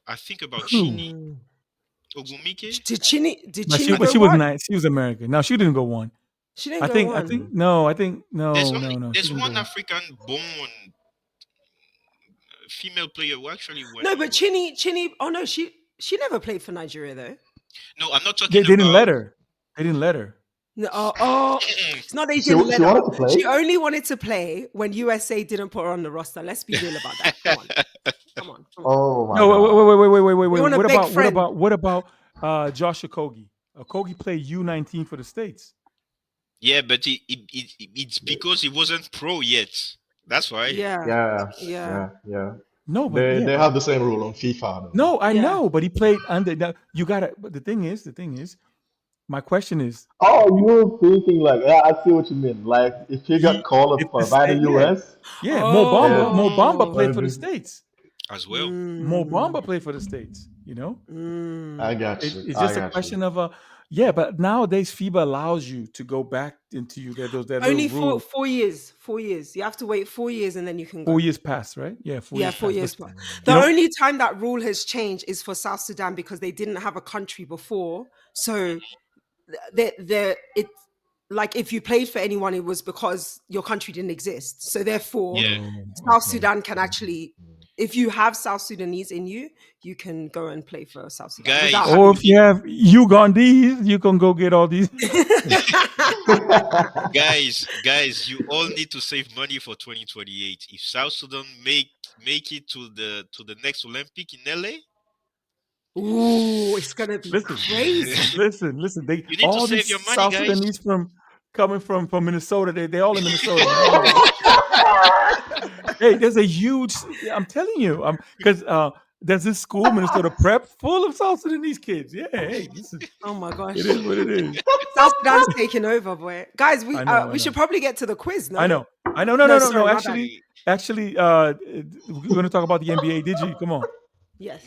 I think about who? Chini Mm. Ogumike. Did But Chini but go she was one? nice. She was American. No, she didn't go one. She didn't I go think I one. think no. I think There's no only no no. She there's didn't go one one. African born female player who actually went No, but number. Chini. Oh no, she never played for Nigeria though. No, I'm not They talking didn't let about. her. They didn't let her. No, it's not they She didn't she let her. wanted to play. She only wanted to play when USA didn't put her on the roster. Let's be real about that. Come on, come on, come on. Oh my No, God. We wait. want a What big about friend. Josh Okogie? Okogie played U19 for the States. Yeah, but it's because he wasn't pro yet. That's why. Yeah, Yeah, yeah, yeah. No, but They yeah, they but have the same rule on FIFA though. no, I yeah. know, but he played under. Now, you gotta. But the thing is, my question is, Oh, you thinking like, yeah, I see what you mean. Like if he got he called if up the by the state, yeah, US, yeah, then Mo Bamba Oh. played well, for the States. As well. Mo Mm, Bamba played for the States. I mm. got It, you. it's I just a got you. question of yeah, but nowadays FIBA allows you to go back into that little Only for rule. 4 years. 4 years. You have to wait 4 years and then you can 4 go. years past, right? Yeah, four Yeah, years four past. But years. Plus. you The know, only time that rule has changed is for South Sudan because they didn't have a country before. So the it like if you played for anyone, it was because your country didn't exist. So therefore, Yeah. oh, South okay. Sudan can actually, if you have South Sudanese in you, you can go and play for South Sudan without Guys, Or having if you have Ugandese, you can go get all these. guys, you all need to save money for 2028. If South Sudan make it to the next Olympic in LA, Ooh, it's gonna be Listen, crazy. listen. They you need to all save these your money, South guys. Sudanese coming from Minnesota. They all in Minnesota, man. Don't worry. Hey, there's a huge. I'm telling you, because there's this school, Minnesota Prep, full of South Sudanese kids. Yeah, hey, listen, Oh my it gosh. is what it is. South Sudan's taking over, boy. Guys, I know, I we should know, probably get to the quiz, I no? know, I know. No, No, no, no, no. sorry, my bad. Actually, we're going to talk about the NBA. Did you? Come on. Yes.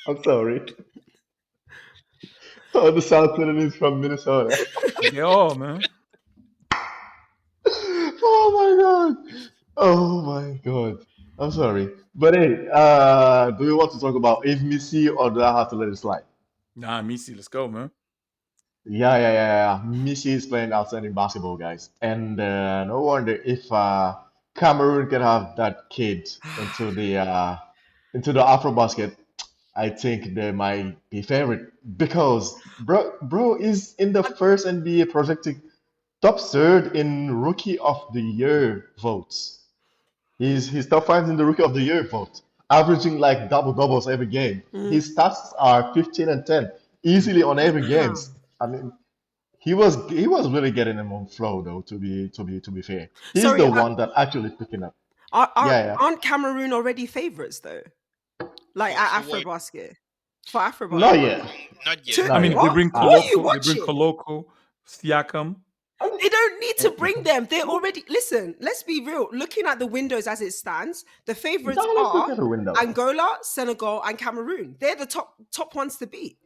I'm sorry. Oh, the South Sudanese from Minnesota. They all, man. Oh my God. Oh my God. I'm sorry. But hey, do you want to talk about if Missy or do I have to let it slide? Nah, Missy, let's go, man. Yeah. Missy is playing outstanding basketball, guys. And no wonder if Cameroon can have that kid into the AfroBasket. I think they might be favorite because bro is in the first NBA projected top third in Rookie of the Year votes. He's top five in the Rookie of the Year vote, averaging like double doubles every game. Mm. His stats are 15 and 10 easily on every games. I mean, he was really getting him on flow though. To be fair, he's Sorry, the one that actually picking up. aren't Yeah, yeah. aren't Cameroon already favorites though? Like at For what? AfroBasket. For Not AfroBasket. yet. Not yet. To, I Not mean, yet. they what? bring What are you Koloko, they bring watching? Koloko, Siakam. They don't need to bring them. They're already listen, let's be real. Looking at the windows as it stands, the favorites Now let's look are at the window. Angola, Senegal, and Cameroon. They're the top ones to beat.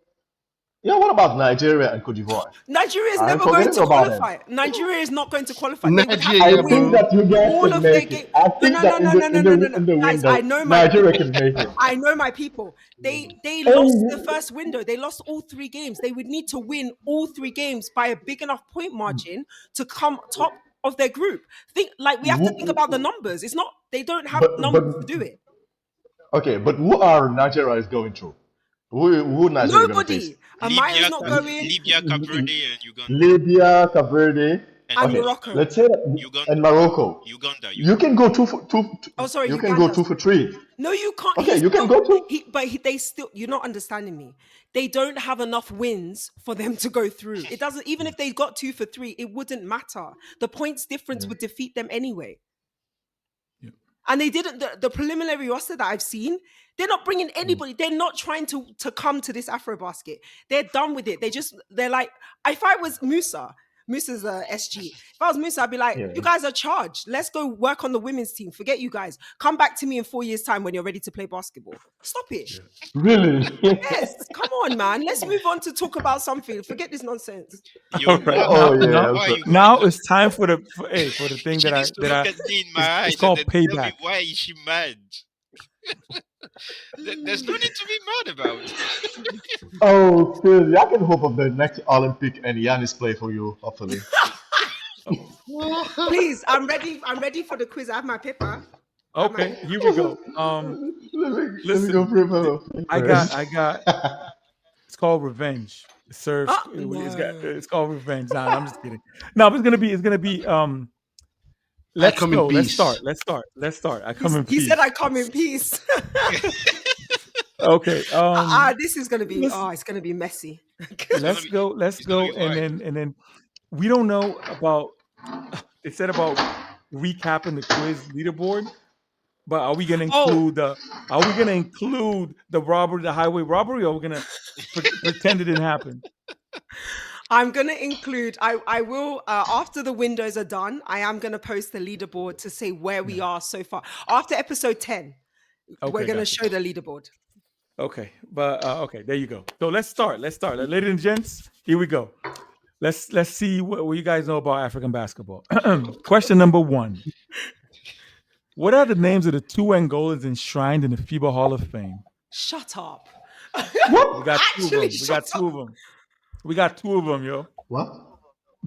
Yeah, what about Nigeria and Cote d'Ivoire? Nigeria is I'm never going forgetting to about them. qualify. Nigeria is not going to qualify. They would have to I Nigeria, think win bro. that you guys all can of their make it. games. I No, think no, that no, in no, the no, no, in no, no, the no. in the Guys, window, I know my Nigeria people. can make it. I know my people. They lost the And first window. They lost all 3 games. They would need to win all 3 games by a big enough point margin to come top of their group. Think like we have to think about the who, numbers. It's not they don't have but numbers to do it. okay, but who are Nigeria is going through? Who Nigeria gonna face? Nobody. Amaya's not L- going, Libya, Cape Verde, and Uganda, Libya, Cape Verde. and and Okay, Morocco. let's say that, and Uganda, Morocco. Uganda, You Uganda. can go two for two. Oh, sorry, You can go Uganda. 2 for 3. No, you can't. Okay, He's you can still go two. they still. You're not understanding me. They don't have enough wins for them to go through. It doesn't. Even if they got 2 for 3, it wouldn't matter. The points difference would defeat them anyway. Yeah. And they didn't. The preliminary roster that I've seen, they're not bringing anybody. They're not trying to come to this AfroBasket. They're done with it. They're like, if I was Musa's a SG. If I was Musa, I'd be like, Yeah. you guys are charged. Let's go work on the women's team. Forget you guys. Come back to me in 4 years' time when you're ready to play basketball. Stop it. Yeah. Really? Yes, come on, man. Let's move on to talk about something. Forget this nonsense. Yo, All right. Oh Now, yeah. why are you going now like it's time for the thing She that needs to look at me in my it's eyes and called then tell me payback. why is she mad. There's no need to be mad about. Oh, still, I can hope of the next Olympic and Yanis play for you, hopefully. Please, I'm ready. I'm ready for the quiz. I have my paper. Okay, here we go. Let me go Listen, prepare I first. got. It's called Revenge. It serves. Oh, no. It's called Revenge. Nah, I'm just kidding. No, it's gonna be. I Let's come in go. Let's peace. start. Let's start. I come in He said peace. I come in peace. Okay. This is gonna be Listen, it's gonna be messy. let's Be, go. Let's it's gonna go. be hard. And then we don't know about. It said about recapping the quiz leaderboard, but are we gonna Oh, include the? Are we gonna include the robbery, the highway robbery, or are we gonna pretend it didn't happen? I'm gonna include. I will after the windows are done. I am gonna post the leaderboard to say where we are so far. After episode 10, we're Okay, gonna gotcha. show the leaderboard. Okay, but okay, there you go. So let's start. Ladies and gents, here we go. Let's see what you guys know about African basketball. Question number 1: What are the names of the 2 Angolans enshrined in the FIBA Hall of Fame? Shut up. We got 2 of them. Actually, We got shut 2 up. of them. We got 2 of them, yo. What?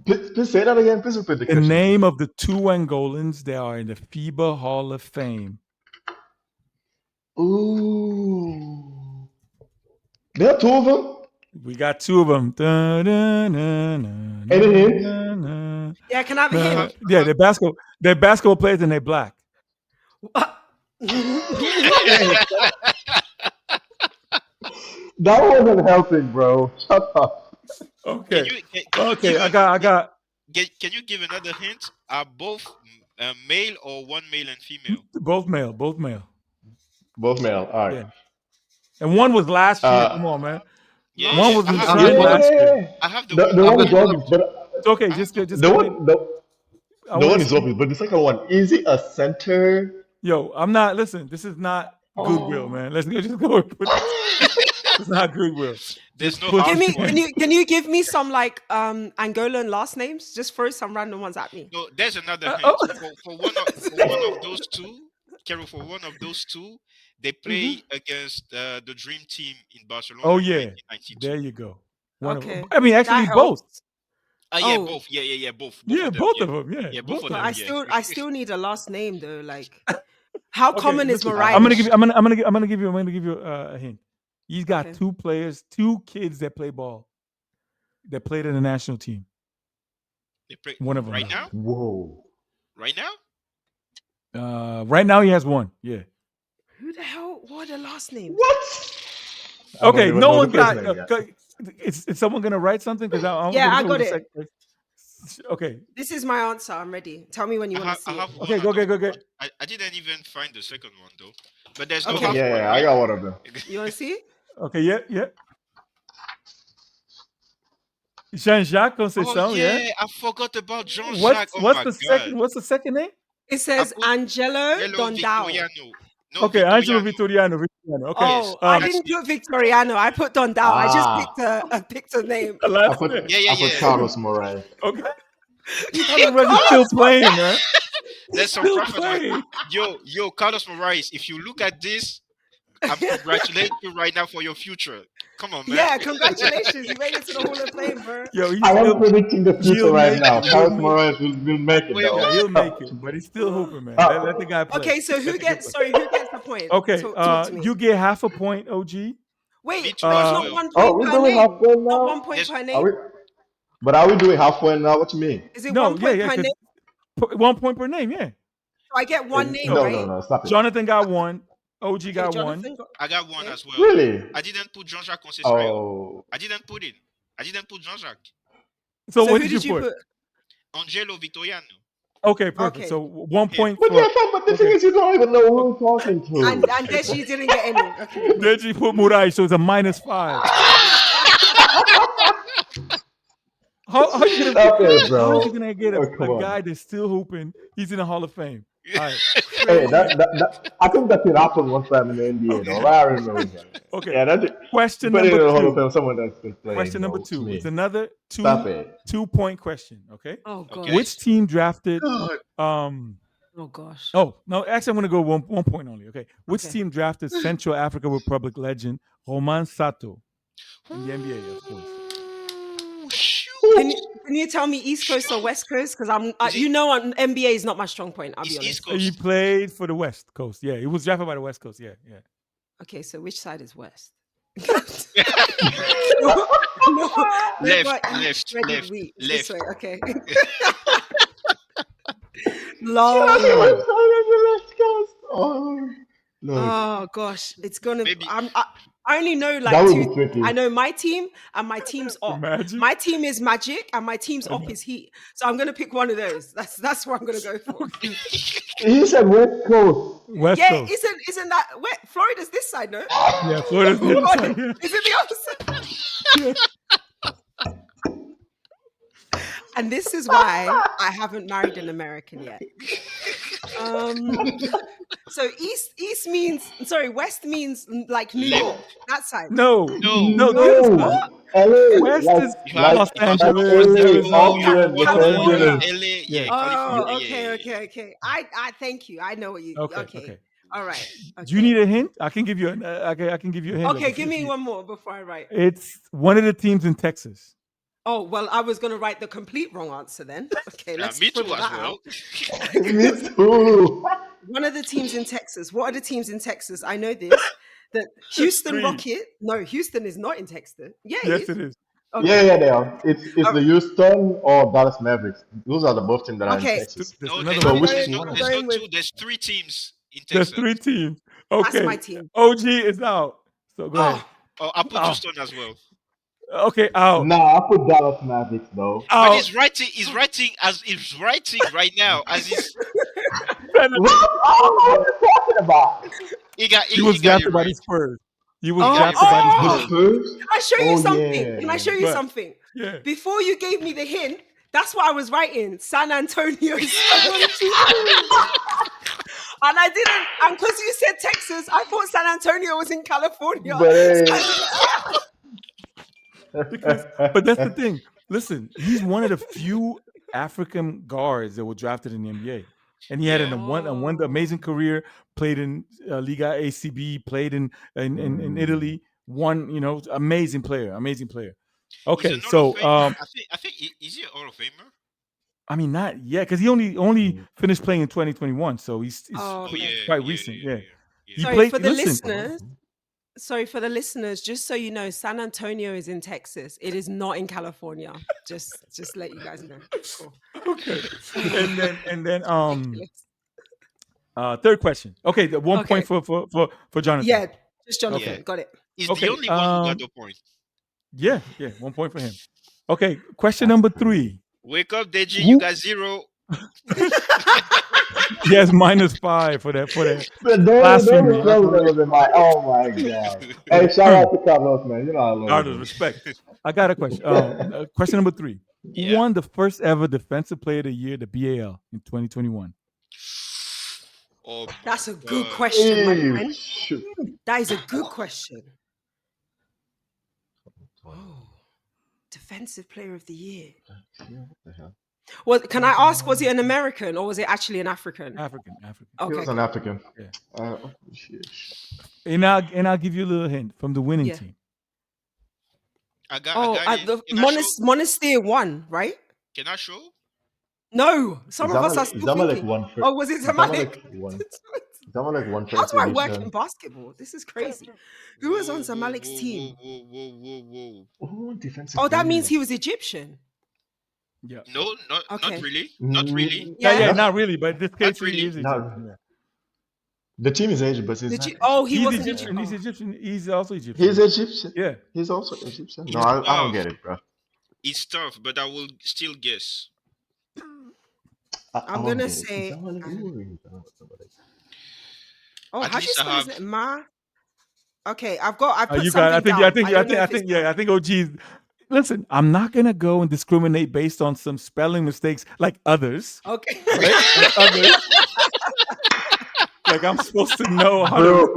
Please say that again. Please repeat the The question, name please. of the 2 Angolans that are in the FIBA Hall of Fame. Ooh. There are 2 of them? We got 2 of them. Any hint? Yeah, can I have a hint? Yeah, they're basketball players and they're black. That wasn't helping, bro. Shut up. Okay. Can you Okay, give I got can you give another hint? Are both male or one male and female? both male. Both male. All right. Yeah. And one was last year. Come Uh, on, man. Yeah, One yeah. was I have yeah, enshrined yeah, last yeah, year. yeah. I have the The I one I've is got have it obvious, up. but It's okay. I have Just the give me. one I the want one to is see. obvious, but the second one, is he a center? Yo, I'm not. Listen, this is not goodwill, Oh. man. Let's go. Just go. It's not goodwill. There's Just no put hard Give this me point. in. can you give me some like Angolan last names? Just throw some random ones at me. No, there's another hint. Oh. For one of those two, Carol, for one of those two, they Hmm. play against the Dream Team in Barcelona Oh in yeah. 1992. There you go. One of them. Okay, I mean, that actually, both. helps. Ah, yeah, Oh, both. Yeah, both. Both Yeah, of them. both Yeah, of them. Yeah, yeah, both both of of but them. them. Yeah. I still need a last name though. Like, how Okay, common is listen. Mariah? I'm gonna give you. I'm gonna give you a hint. He's got Okay. two kids that play ball, that played in the national team. They play One of them right is. now. Whoa. Right now. Right now he has one. Yeah. Who the hell? What are the last names? What? I don't Okay. even No know the one first got. name yet. Is someone gonna write something? Because I'm Yeah, gonna I go with got the it. second. Okay. This is my answer. I'm ready. Tell me when you want to I see it. have one. Okay. I Go. don't. Get. Go. Get. I didn't even find the second one though. But there's no Okay. half Yeah, point, yeah, I right? got one of them. You want to see it? Okay. Yeah. Yeah. Jean-Jacques Oh Conceição. Yeah. yeah, I forgot about Jean-Jacques. Oh What's my the god. second? What's the second name? It I says put Angelo Yellow Dondao. Victoriano. No, Okay. Angelo Victoriano. Victoriano. Victoriano. Okay. Yes, Oh, I that's didn't it. put Victoriano. I put Dondao. I just Ah, picked a name. The I last put name. Yeah, yeah, I put yeah. Carlos Morais. Okay. You Carlos picked Morais is still Carlos Morais. playing, man. There's some Still prophet. playing. Yo, Carlos Moraes. If you look at this, I'm congratulating you right now for your future. Come on, man. Yeah, congratulations. You made it to the Hall of Fame, bro. Yo, he's I am still. predicting the future He'll right make now. it. He'll Carlos make. Morais will make it Wait, though. Yeah, what? he'll make it, but he's still hooping, man. Let the guy play. Okay, so who Let the kid gets play. who gets the point? Okay, Talk to me. you get half a point, OG. Me Wait, too it's as Uh, not well. one Oh, point we're per doing name. halfway Not now. 1 point There's per Are name. we? But are we doing halfway now? What you mean? Is it no, 1 yeah, point yeah, per name? because 1 point per name, yeah. So I get one name, So No, right? no, no. Stop it. Jonathan got one, OG Okay, got one. Jonathan got. I got one Okay. as well. Really? I didn't put Jean-Jacques Conceição. Oh, I didn't put it. I didn't put Jean-Jacques. So So what who did you did you put? put? Angelo Victoriano. Okay, perfect. Okay, So 1 Yeah. point but for. yeah, but the thing Okay, is, you don't even know who we're talking and to. Deji didn't get any. Okay, cool. Deji put Murai, so it's a -5. How you gonna Stop it, how is bro. you gonna get Oh, a come on. guy that's still hooping? He's in the Hall of Fame. All right. Hey, Crazy. I think that did happen one time in the NBA, though. Okay. I remember. Okay. Yeah, that's it. Question But in number the Hall of two. Fame, someone that's been playing, Question number bro. To two. It's me. another Stop it. 2 point question. Okay. Oh Okay. Which gosh. team drafted God. Oh gosh. oh no, actually I'm gonna go one point only. Okay. Which Okay. team drafted Central Africa Republic legend Roman Sato in the NBA, of course. Ooh, shoot. Can you tell me East Coast or West Coast? Because Is it? NBA is not my strong point. I'll be It's East honest. He Coast. played for the West Coast. Yeah, he was drafted by the West Coast. Yeah, yeah. Okay, so which side is West? no, never Left, eat left, shredded left, wheat. It's this left. way. Okay. That's the Lol. website on the left coast. Oh, Lord. Oh gosh, it's gonna. Maybe. I only know That like would two. be tricky. I know my team and my team's The op. Magic. My team is Magic and my team's And, op is Heat. So I'm gonna pick one of those. That's what I'm gonna go for. okay. He said West Coast. West Yeah, Coast. isn't that where Florida's this side? No, Yeah, Florida's the other side. Yeah. is it the opposite? Yeah. And this is why I haven't married an American yet. So East means West means like New Left. York, that side. No, No. no, the other No. side. LA, West like, is If I'm like, Los if I'm like from San Angeles, LA, Diego, Oh, Arizona, Oakland, Los California. California. Angeles. LA, Yeah. yeah, Oh, California, yeah, okay, yeah, okay, yeah. okay. I thank you. I know what you. Okay, Okay, okay. all right. Do you Okay, need a hint? I can give you an. I can give you a hint. okay. Give me one more before I write. It's one of the teams in Texas. Oh well, I was gonna write the complete wrong answer then. Okay, let's Me put too that as well. out. Me too. One of the teams in Texas. What are the teams in Texas? I know this. That Houston three. Rocket. No, Houston is not in Texas. Yeah, it Yes, is. it is. Okay. Yeah, yeah, they are. It's Oh, the Houston or Dallas Mavericks. Those are the both teams that are in okay. Texas. There's No, another So one. which there's team no, you want I'm to? there's no going with two. There's three teams in There's Texas. 3 teams. that's Okay. my team. OG is out. So go ahead. Oh, Oh, I put Oh, Houston as well. okay, out. Nah, I put Dallas Mavericks though. But Out. he's writing right now as he's What? Oh, what are you talking about? He he was got it drafted by the right. Spurs. He was He got it drafted by right. the The oh! Spurs. Spurs? Can I show you Oh something? Can I show yeah. you But something? yeah. Before you gave me the hint, that's what I was writing. San Antonio Spurs. And I didn't, and because you said Texas, I thought San Antonio was in California. But So hey. I was Because but that's the thing. Listen, he's one of the few African guards that were drafted in the NBA. And he had Yeah. one amazing career, played in Liga ACB, played in Italy, won, amazing player. He's Okay, an Hall of so Famer. I think is he a Hall of Famer? I mean not yet, because he only finished playing in 2021, so he's oh, Oh okay. yeah, quite yeah, recent. yeah, Yeah. yeah. He Yeah. Sorry, played for the listen, listeners, Sorry for the listeners. Just so you know, San Antonio is in Texas. It is not in California. Just let you guys know. Cool. Okay. And then Ridiculous. third question. Okay, the 1 point Okay. for Jonathan. Yeah, just Jonathan. Okay. Yeah. Got it. He's the Okay. only one who got the point. Yeah, 1 point for him. Okay, question number 3. Wake up, Deji. Who- You got 0. He has -5 for that But blasphemy. those never been my. Oh my god! Hey, shout out to Carlos, man. You know I love Carlos, you. respect. I got a question. Question number 3. Who Yeah. won the first ever Defensive Player of the Year, the BAL, in 2021? Oh my That's a good God. question, my Hey, friend. shoot. That is a good question. Oh, defensive player of the year. What the hell? Can I ask? Was it an American or was it actually an African? African. He Okay. was an African. Yeah. Shit. And I'll give you a little hint from the winning Yeah. team. I got it. The Can I show? Monastir won, right? Can I show? No, some of us are still Zamalek thinking. won. Oh, was it Zamalek? Zamalek won How first do I work in edition. basketball? This is crazy. Who was on Zamalek's team? Whoa. Oh, defensive. Oh, that player. means he was Egyptian. Yeah. No, not Okay. really. Not really. Yeah. Not really, but this case really. he is Egyptian. No. Yeah. The team is Asian, but he's not. He He's wasn't Egyptian. He's Egyptian. Egyptian. He's also Egyptian. He's Egyptian. Yeah. He's also Egyptian. No, It's I don't tough. get it, bro. It's tough, but I will still guess. I'm gonna say. Oh, At how do you least I spell his have- name? Ma. Okay, I've put You something got. I down. think. don't know if it's I think OG's. Listen, I'm not gonna go and discriminate based on some spelling mistakes like others. okay. Right? Like others. Like I'm supposed to know how to.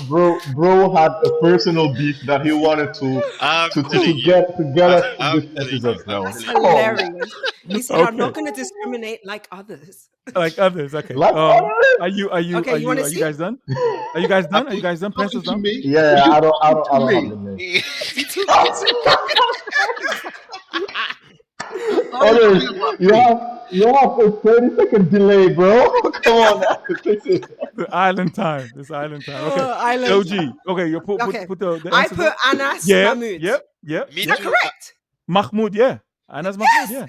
Bro had a personal beef that he wanted I'm to telling you. get us in I'm this telling episode, you, bro. I'm That's telling you. Come on, hilarious. He said, "I'm not Okay. going to discriminate like others." Like others. Okay. Like others? Are you Okay, you wanna see? guys done? Are you guys done? Are you guys done? Talking Pencils to done? me? Yeah, I don't have me. the name. He took it. Others, you have a 30-second delay, bro. Come on, now. Fix it. The island time. This island time. Okay. Island. OG. Okay. You put Okay. the I answers put up. Anas Yeah. Mahmoud. Yep. Me Is that too. correct? Mahmoud. Yeah. Anas Mahmoud. Yeah.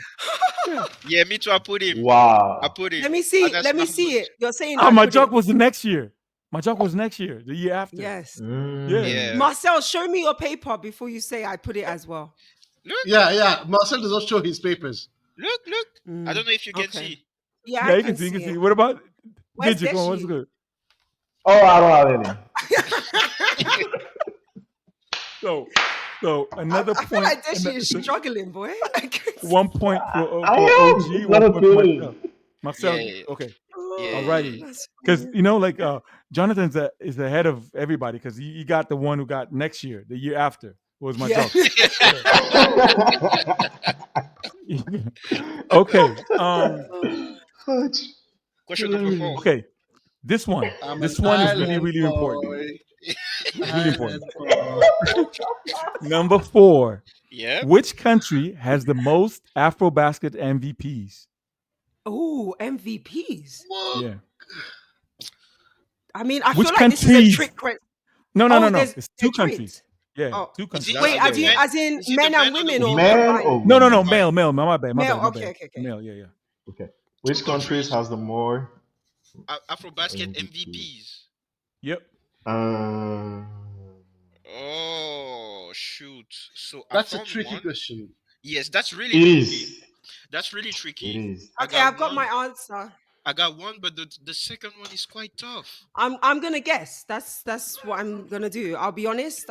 Yeah, me too. I put him. Wow. I put him. Let me see. Anas Let me Mahmoud. see it. You're saying Ah, I my put joke it. was the next year. My joke was next year, the year after. Yes. Yeah. Yeah. Marcel, show me your paper before you say I put it as well. Look, Yeah. Marcel does not show his papers. look. I don't know if you can Okay. see. Yeah, Yeah, I you can can see. You see can see. it. What about Where's Digit? Come on, what's Deshi? good? Oh, I don't have any. So another I feel point. like Deshi is struggling, boy. 1 point for I am. OG. It's 1 not a point for feeling. Marcel. Marcel. Yeah. Okay. Yeah. Alrighty. Because Jonathan's is ahead of everybody because he got the one who got next year, the year after was my Yeah. joke. Okay. Question number 4. Okay. This one. I'm This an one is really, island really important. boy. It's really important. Island boy. Number 4. Yeah. Which country has the most AfroBasket MVPs? Oh, MVPs. Yeah. I mean, I Which feel like this is a countries? trick question. No. there's- It's they're 2 countries. Yeah, Oh. 2 countries. it- Wait, Is it as in is it the men men and or the women or women? Man combined? or No, woman? male. My bad. Male, My okay, bad. okay. Male, yeah. Okay. Which countries has the more? AfroBasket MVP. MVPs. Yep. Oh shoot! So I That's a found tricky one. question. Yes, that's really It tricky. is. That's really It tricky. is. I Okay, I've got one. my answer. I got one, but the second one is quite tough. I'm gonna guess. That's what I'm gonna do. I'll be honest.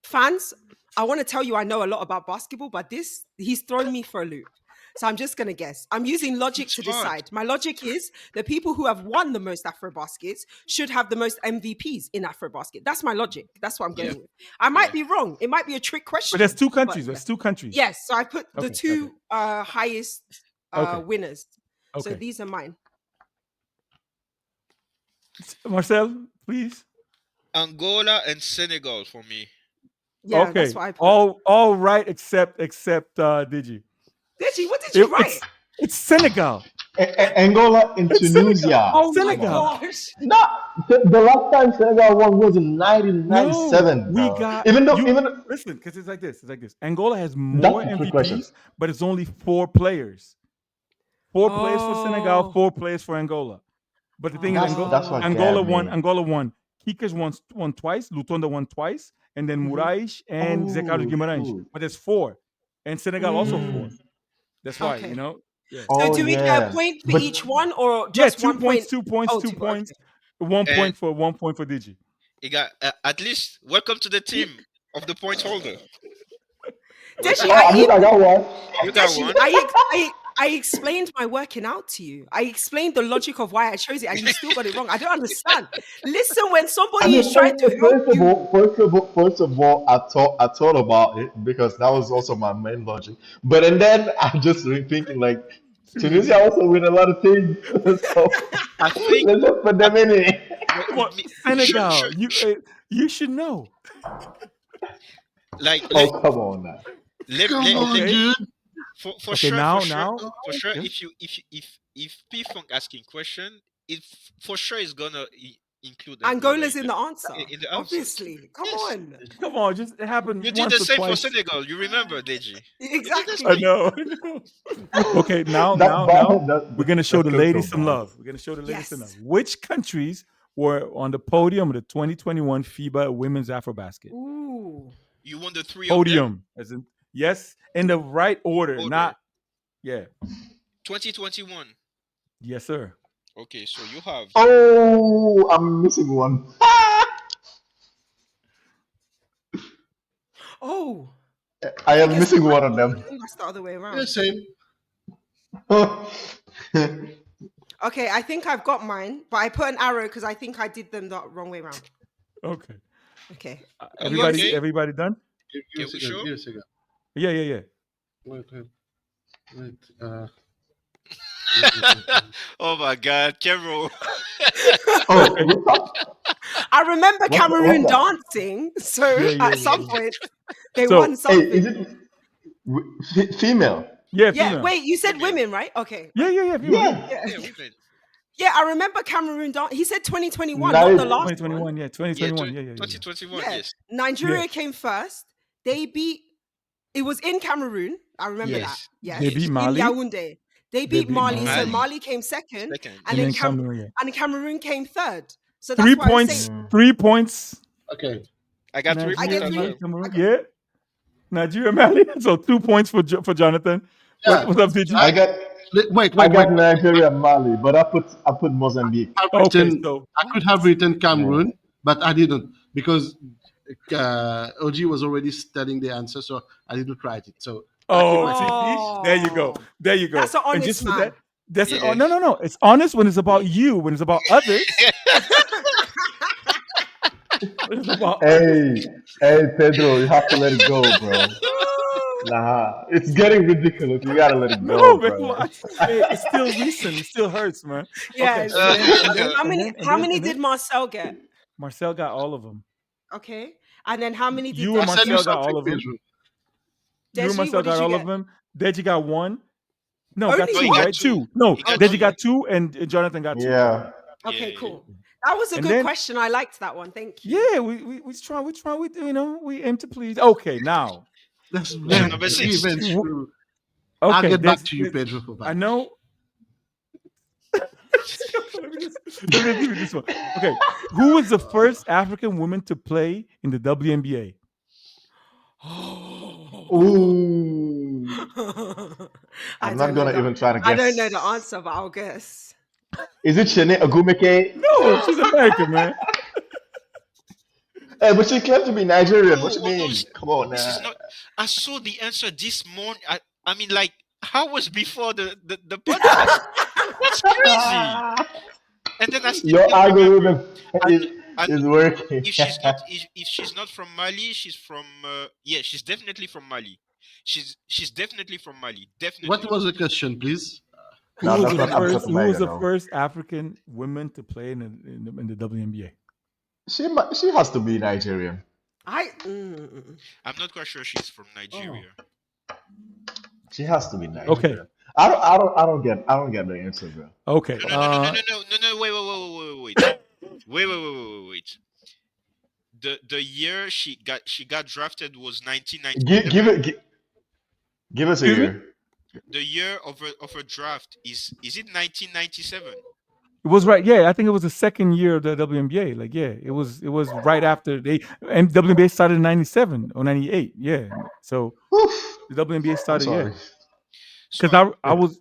Fans, I want to tell you I know a lot about basketball, but he's thrown me for a loop. So I'm just gonna guess. I'm using logic It's to hard. decide. My logic is the people who have won the most AfroBaskets should have the most MVPs in AfroBasket. That's my logic. That's what I'm going with. I might be wrong. It might be a trick question. But there's 2 countries. but There's 2 countries. Yes, so I put the Okay, two highest Okay. winners. So Okay. these are mine. Marcel, please. Angola and Senegal for me. Yeah, Okay. that's what I put. All right except Digi. Deji, what did you write? It's Senegal. Angola and It's Senegal. Tunisia. Oh my Come on Senegal. now. gosh. No, the last time Senegal won was in No, 1997, we bro. got Even though, you. even Listen, because it's like this. It's like this. Angola has more that's a trick question. MVPs, but it's only 4 players. 4 players for Senegal, Oh. 4 players for Angola. But the thing is, That's what Angola got won. me. Angola won. Kickers won twice. Lutonda won twice, and then Mhm. Moraes and Zé Carlos Oh Guimarães. shoot. But there's 4, and Senegal also 4. Mm. That's why Okay. Yeah, So Oh do we get a yeah. point for But each one or yeah. just Two 1 point? points. 2 points. Oh, Two two. Okay. points. 1 point And for 1 point for Digi. you got at least welcome to the team of the point holder. Deji, Welcome. oh, at least I got one. You got Deji, one. I explained my working out to you. I explained the logic of why I chose it, and you still got it wrong. I don't understand. Listen, when I somebody mean, is trying to help you, first of all, I thought about it because that was also my main logic. But and then I'm just rethinking like Tunisia also win a lot of things, so I think let's just put I, them in it. Come on, sure, Senegal. You should know. like Oh come on now. Come on, Okay. dude. for Okay. sure, Now. for sure, Yes. if P Funk asking question, it for sure is gonna include Angola Angola's in the answer. in the answer. Obviously, come Yes, on. Come on. Just it happened you did once the or same for twice. Senegal. You remember, Deji? You did the Exactly. I same. know. I know. Okay. Now. That's Now. Now. bad. We're gonna show That's the cultural ladies some bias. love. We're gonna show the ladies some love. Yes. Which countries were on the podium of the 2021 FIBA Women's AfroBasket? Ooh. You won the 3 of them. Podium, as in yes, in the right order, Order not yeah. 2021. Yes, sir. Okay, so you have Oh, I'm missing one. Oh. I I am guess missing one of them. I think that's the other way Yeah, around. same. Okay, I think I've got mine, but I put an arrow because I think I did them the wrong way around. Okay. Okay. are we okay? Everybody done? Give Yeah, a we second. sure? Give a second. Yeah. Wait. Oh my God, Kero. Oh, Okay. I remember Cameroon what's that? dancing, so Yeah. at some point they So won Hey, is something. it female? yeah, Yeah, female. wait, you said Female. women, right? Okay. Yeah, Right. female. Yeah. Yeah, Yeah, women. Yeah, I remember Cameroon dance. He said 2021, that not is the last one. 2021. Yeah, Yeah, 2021. Yeah. 2021. Yeah. Yes, Nigeria Yeah. came first. They beat it was in Cameroon. I remember that. yes, Yes. They beat yes. In Mali. Yaoundé. They beat Mali. So Mali Mali came second, second. and And then then Cameroon. Yeah. Cameroon came third. So 3 that's why I was saying points. 3 points. Okay. I got 3 I points get Nigeria, as Mali, three. well. Cameroon. Yeah. Nigeria, Mali. So 2 points for Jonathan. Yeah. What's up, Digi? I got Wait. Nigeria and Mali, but I put Mozambique. Okay, so I could have written Cameroon, but I didn't because OG was already studying the answer, so I didn't write it. So I keep my Oh, there you go. There you go. that's an And honest just for man. that, that's Yeah. no. It's honest when it's about you. When it's about others, when it's about others. Hey, Pedro, you have to let it go, bro. Nah, it's getting ridiculous. You gotta let it No, go, man. bro. It's still recent. It still hurts, man. Yeah, Okay, it's and then true. and then How and many then and how then many and did then Marcel get? Marcel got all of them. Okay. And then how many did You and I'll send you Marcel got something, all of them. Pedro. You and Deji, Marcel what did got you all of get? them. Deji got one. No, got Only No, he two, one? got right? 2. Two. No, He got Okay. Deji 2. got two, and Jonathan got two. Yeah. Okay, Yeah. cool. That was a And good then question. I liked that one. Thank you. yeah, we try, we aim to please. Okay, now That's Question number very 6. true. I'll okay, get back to you, Pedro, for I that. know. Let me give you this one. Okay, who was the first African woman to play in the WNBA? Ooh. I I'm not don't know gonna the even try to I don't know the guess. answer, but I'll guess. Is it Shane Agumeke? No, she's American, man. Hey, but she claimed to be Nigerian. What you Oh no, mean? Come on this is now. not. I saw the answer this morning. I mean, like, how was before the podcast? That's crazy. And then I still Your can't remember. algorithm I is know, I know is working. if she's not from Mali, she's from yeah, she's definitely from Mali. She's definitely from Mali. What Definitely. was the question, please? Who No, was that's the not Alpha first? Who was Omega the though. first African woman to play in the WNBA? She has to be Nigerian. I I'm not quite sure she's from oh. Nigeria. She has to be Okay, Nigerian. I don't get the answer, bro. Okay. No, no, no, no, no, no, no, no, no. Wait. The year she got drafted was Give 1997. give it gi- Give us a Excuse me. year. The year of her draft is it 1997? It was right. Yeah, I think it was the second year of the WNBA. Like, yeah, it was right after they and WNBA started in '97 or '98. Yeah, so Oof. the WNBA I'm started. Yeah, sorry. So because I was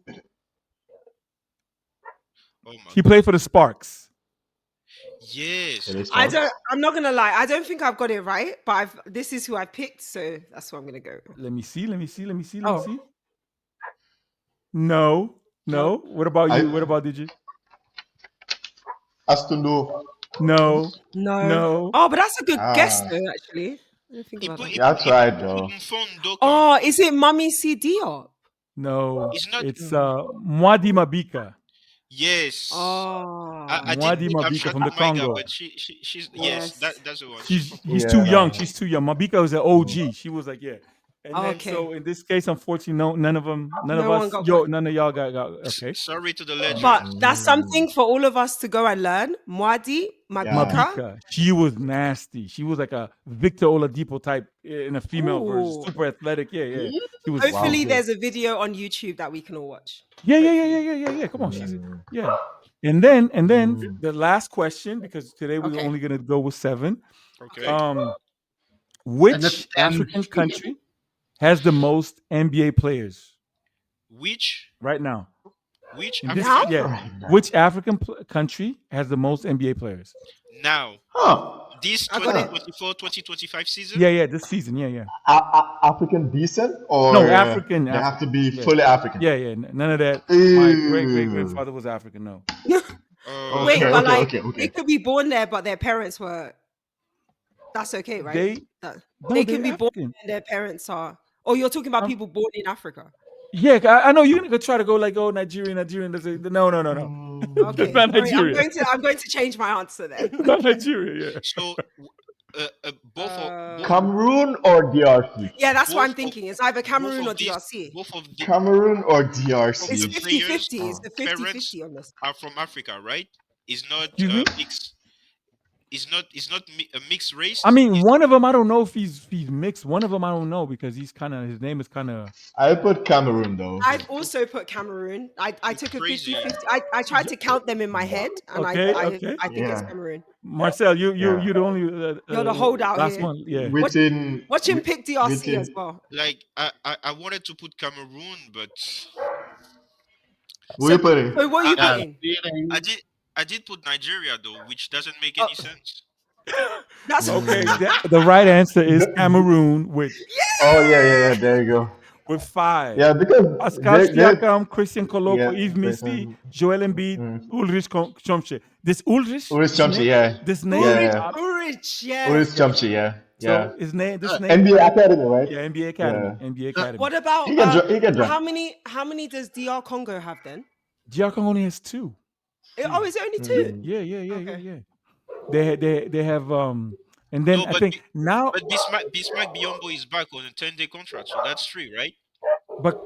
oh my he god. played for the Sparks. Yes. It is I don't. Sparks. I'm not gonna lie. I don't think I've got it right, but this is who I picked, so that's what I'm gonna go with. Let me see. Let me see. Let me see. Let me Oh see. No, no, no. What about I you? What about did you? Astundo. No, no. no, Oh, but that's a good guess, Ah, though. Actually, I didn't think He about put that. he yeah, I put he put, tried he put though. Mfon. Oh, is it Mummy C Diop? no. It's not. It's No. Mwadi Mabika. Yes. I Oh, did Mwadi put Mabika from the Amshatu Maiga, Congo. but she's yes, yes. that's the one. He's too young. Yeah. She's too young. Mabika was an Mm. OG. She was like, yeah. And then Okay. so in this case, unfortunately, no, none of them, none of No one us, got one. none of y'all got okay. Sorry to the But legends. that's Mm. something for all of us to go and learn. Mwadi Yeah. Mabika. Mabika, she was nasty. She was like a Victor Oladipo type in a female version, Ooh. super athletic. Yeah, yeah. She was Hopefully, Wow. yeah, there's a video on YouTube that we can all watch. yeah, yeah, yeah, yeah, Hopefully. yeah, yeah, yeah. Come on, she's Mm. yeah. And then Mm. the last question because today we're Okay. only gonna go with 7. Okay. Okay. Um, And that's which 10. African country has the most NBA players Which right now? which In this, Now? African yeah, Right now. which African country has the most NBA players? now Huh. this I got it. 2024-2025 season? Yeah, yeah, this season. Yeah, yeah. African descent, No, or African, they have to African. be Yeah, fully African. yeah, yeah. None of that. My great great Ew. grandfather was African. No, Wait, Okay, but Uh, okay, like okay, they okay. could be born there, but their parents were. That's okay, right? they That, no, they can they're be born African. and their parents are. Oh, you're talking about Um, people born in Africa. yeah, I know you're gonna try to go like, oh, Nigerian, Nigerian. No, no, no, no. That's Okay, Mm. not sorry. Nigeria. I'm going to change my answer then. It's not Nigeria. Yeah. so both of Cameroon or DRC? Yeah, that's what both I'm of thinking. It's either both Cameroon or of these DRC. both of the Cameroon or both of It's the DRC? 50-50. players It's Oh. a parents 50-50 on this. are from Africa, right? Is not Excuse me. mixed. Is not a mixed I race. mean, Is one of them I don't know if he's mixed. One of them I don't know because he's kind of his name is kind of I put Cameroon though. I've also put Cameroon. I it's took a crazy. 50-50. I tried to count them in my head, and okay, okay. I think it's Yeah, Cameroon. Marcel, yeah. you the only You're the holdout last here. one. Yeah. Watch him pick DRC as Within well. Like I wanted to put Cameroon, but who So, you putting? so what are I you I, Yeah. putting? I did I did put Nigeria though, which doesn't make Oh, any sense. that's Okay. Mm. The right answer is The- Cameroon oh yeah, yeah, yeah. There you go. with 5. Yeah, because Pascal they Siakam, Christian yeah. Koloko, Yves There's Missi, Joel Embiid, mm. Ulrich Chomche. This Ulrich, Uri's Chumchi, yeah, this yeah, name, Ulrich. yeah. Ulrich, yeah. Uri's yeah. Chumchi, yeah, So yeah. his name, this Uh, name, NBA Academy, right? yeah, NBA Academy, Yeah. NBA Academy. What about He can jump. how many does DR Congo have then? DR Congo only has 2. Oh, is it only 2? Mm. Yeah, yeah, yeah, yeah, Okay. yeah. They have and then No, I think now, but Bismarck Biombo is back on a 10-day contract, so that's 3, right? but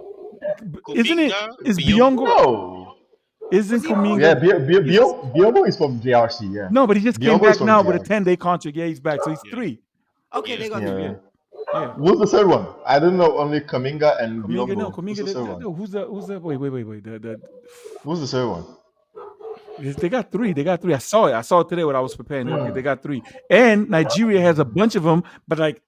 isn't it Kuminga, is Biombo. Biongo No. isn't Was he on? Yeah, Kuminga is Biomo is from DRC, yeah. no, but he just came Biomo is back from now with a DRC. 10-day contract. Yeah, he's back, so he's Yeah, 3. Okay, yeah. they He's got 3. 3. Yeah, Yeah. yeah. Who's the third one? I don't know. Only Kaminga and Kuminga, no, Biombo. Who's Kuminga. the third one? No, who's the? Wait. Who's the third one? They got 3. They got 3. I saw it. I saw it today when I was preparing. Okay, they got 3. And Nigeria has a bunch of them, but like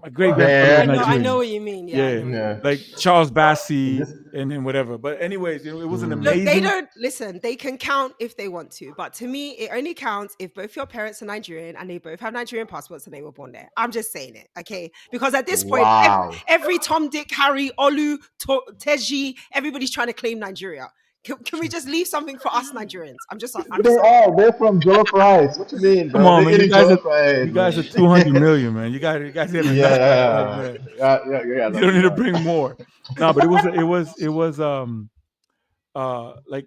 my great grandfather was Yeah, I Nigerian. know what you mean. Yeah, I Yeah, know what you yeah. mean. like Charles Bassey This, and then whatever. But anyways, it was an Look, they amazing. don't listen. They can count if they want to, but to me, it only counts if both your parents are Nigerian and they both have Nigerian passports and they were born there. I'm just saying it, okay? Because at this point, wow. every Tom, Dick, Harry, Olu, Teji, everybody's trying to claim Nigeria. Can we just leave something for us Nigerians? I'm just They asking. are. They're from Jollof Rice. What you mean, Come bro? on, They're man. eating Jollof Rice, You guys are man. 200 million, man. You guys have enough. Like, Yeah, man, yeah, you that'll don't be need to right. bring more. No, but it was like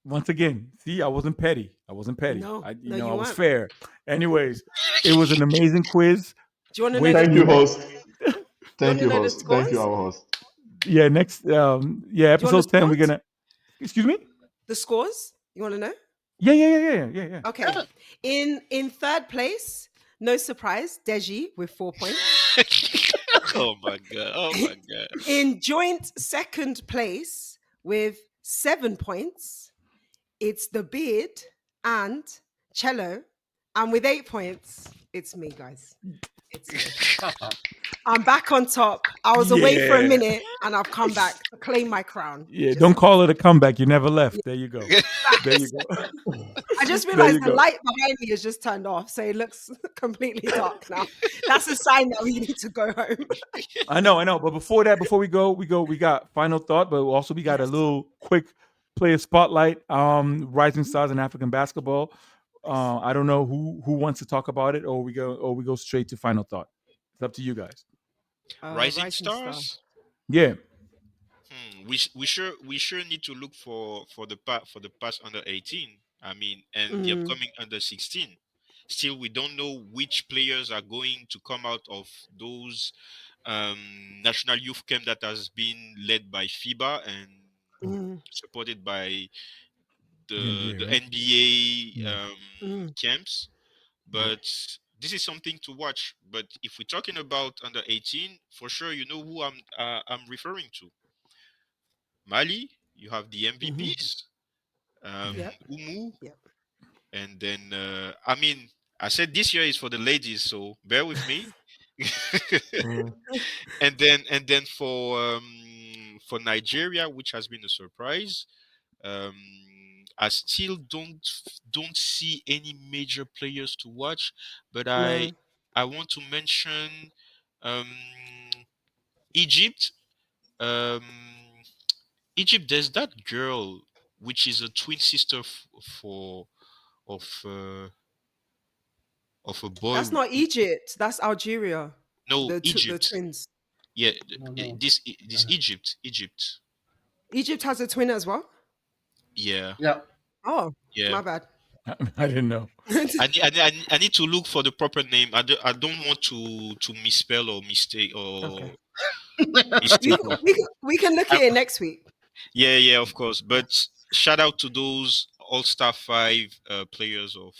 once again. See, I wasn't petty. I wasn't petty. No, I no, I you was weren't. fair. Anyways, it was an amazing quiz. Do you want to know Way to the Thank you, do. host. you want Thank to you, know the host. Thank you, scores? our host. Yeah, next yeah, Do you want the episode 10 we're scores? gonna excuse me? The scores? You want to know? Yeah. Okay. In third place, no surprise, Deji with 4 points. Oh my god! Oh my god! In joint second place with 7 points, it's the beard and cello. And with 8 points, it's me, guys. It's me. I'm back on top. I was away for a Yeah. minute and I've come back to claim my crown. Yeah, Just don't saying. call it a comeback. You never left. There you go. There you go. I just There realized you the go. light behind me is just turned off, so it looks completely dark now. That's a sign that we need to go home. I know. But before that, before we got final thought, but also we got a Yes. little quick player spotlight. Rising stars in African basketball. I don't know who wants to talk about it, or we go straight to final thought. It's up to you guys. Rising Rising star. stars. Yeah. We sure need to look for the past under 18. I mean, and the Mm, upcoming under 16. Still, we don't know which players are going to come out of those national youth camp that has been led by FIBA and mm, supported by The the NBA, the right? NBA Yeah. mm. camps. Yep. But this is something to watch. But if we're talking about under 18, for sure, you know who I'm referring to. Mali, you have the Mhm. MVPs, Yeah. Yep. Umu, Yep. and then I mean, I said this year is for the ladies, so bear with me. Mm. And then for Nigeria, which has been a surprise, um, I still don't see any major players to watch, but I No. I want to mention um, Egypt. Um, Egypt, there's that girl which is a twin sister for of uh, of a boy. That's not Egypt. That's Algeria. No, The Egypt. twins. Yeah, No, no. this Egypt. Egypt has a twin as well. Yeah, Yeah. Oh, yeah. my bad. I didn't know. I need to look for the proper name. I don't want to misspell or mistake Okay. or We mistake can, of. we can we can look at it next week. Yeah, yeah, of course. But shout out to those All-Star 5 players of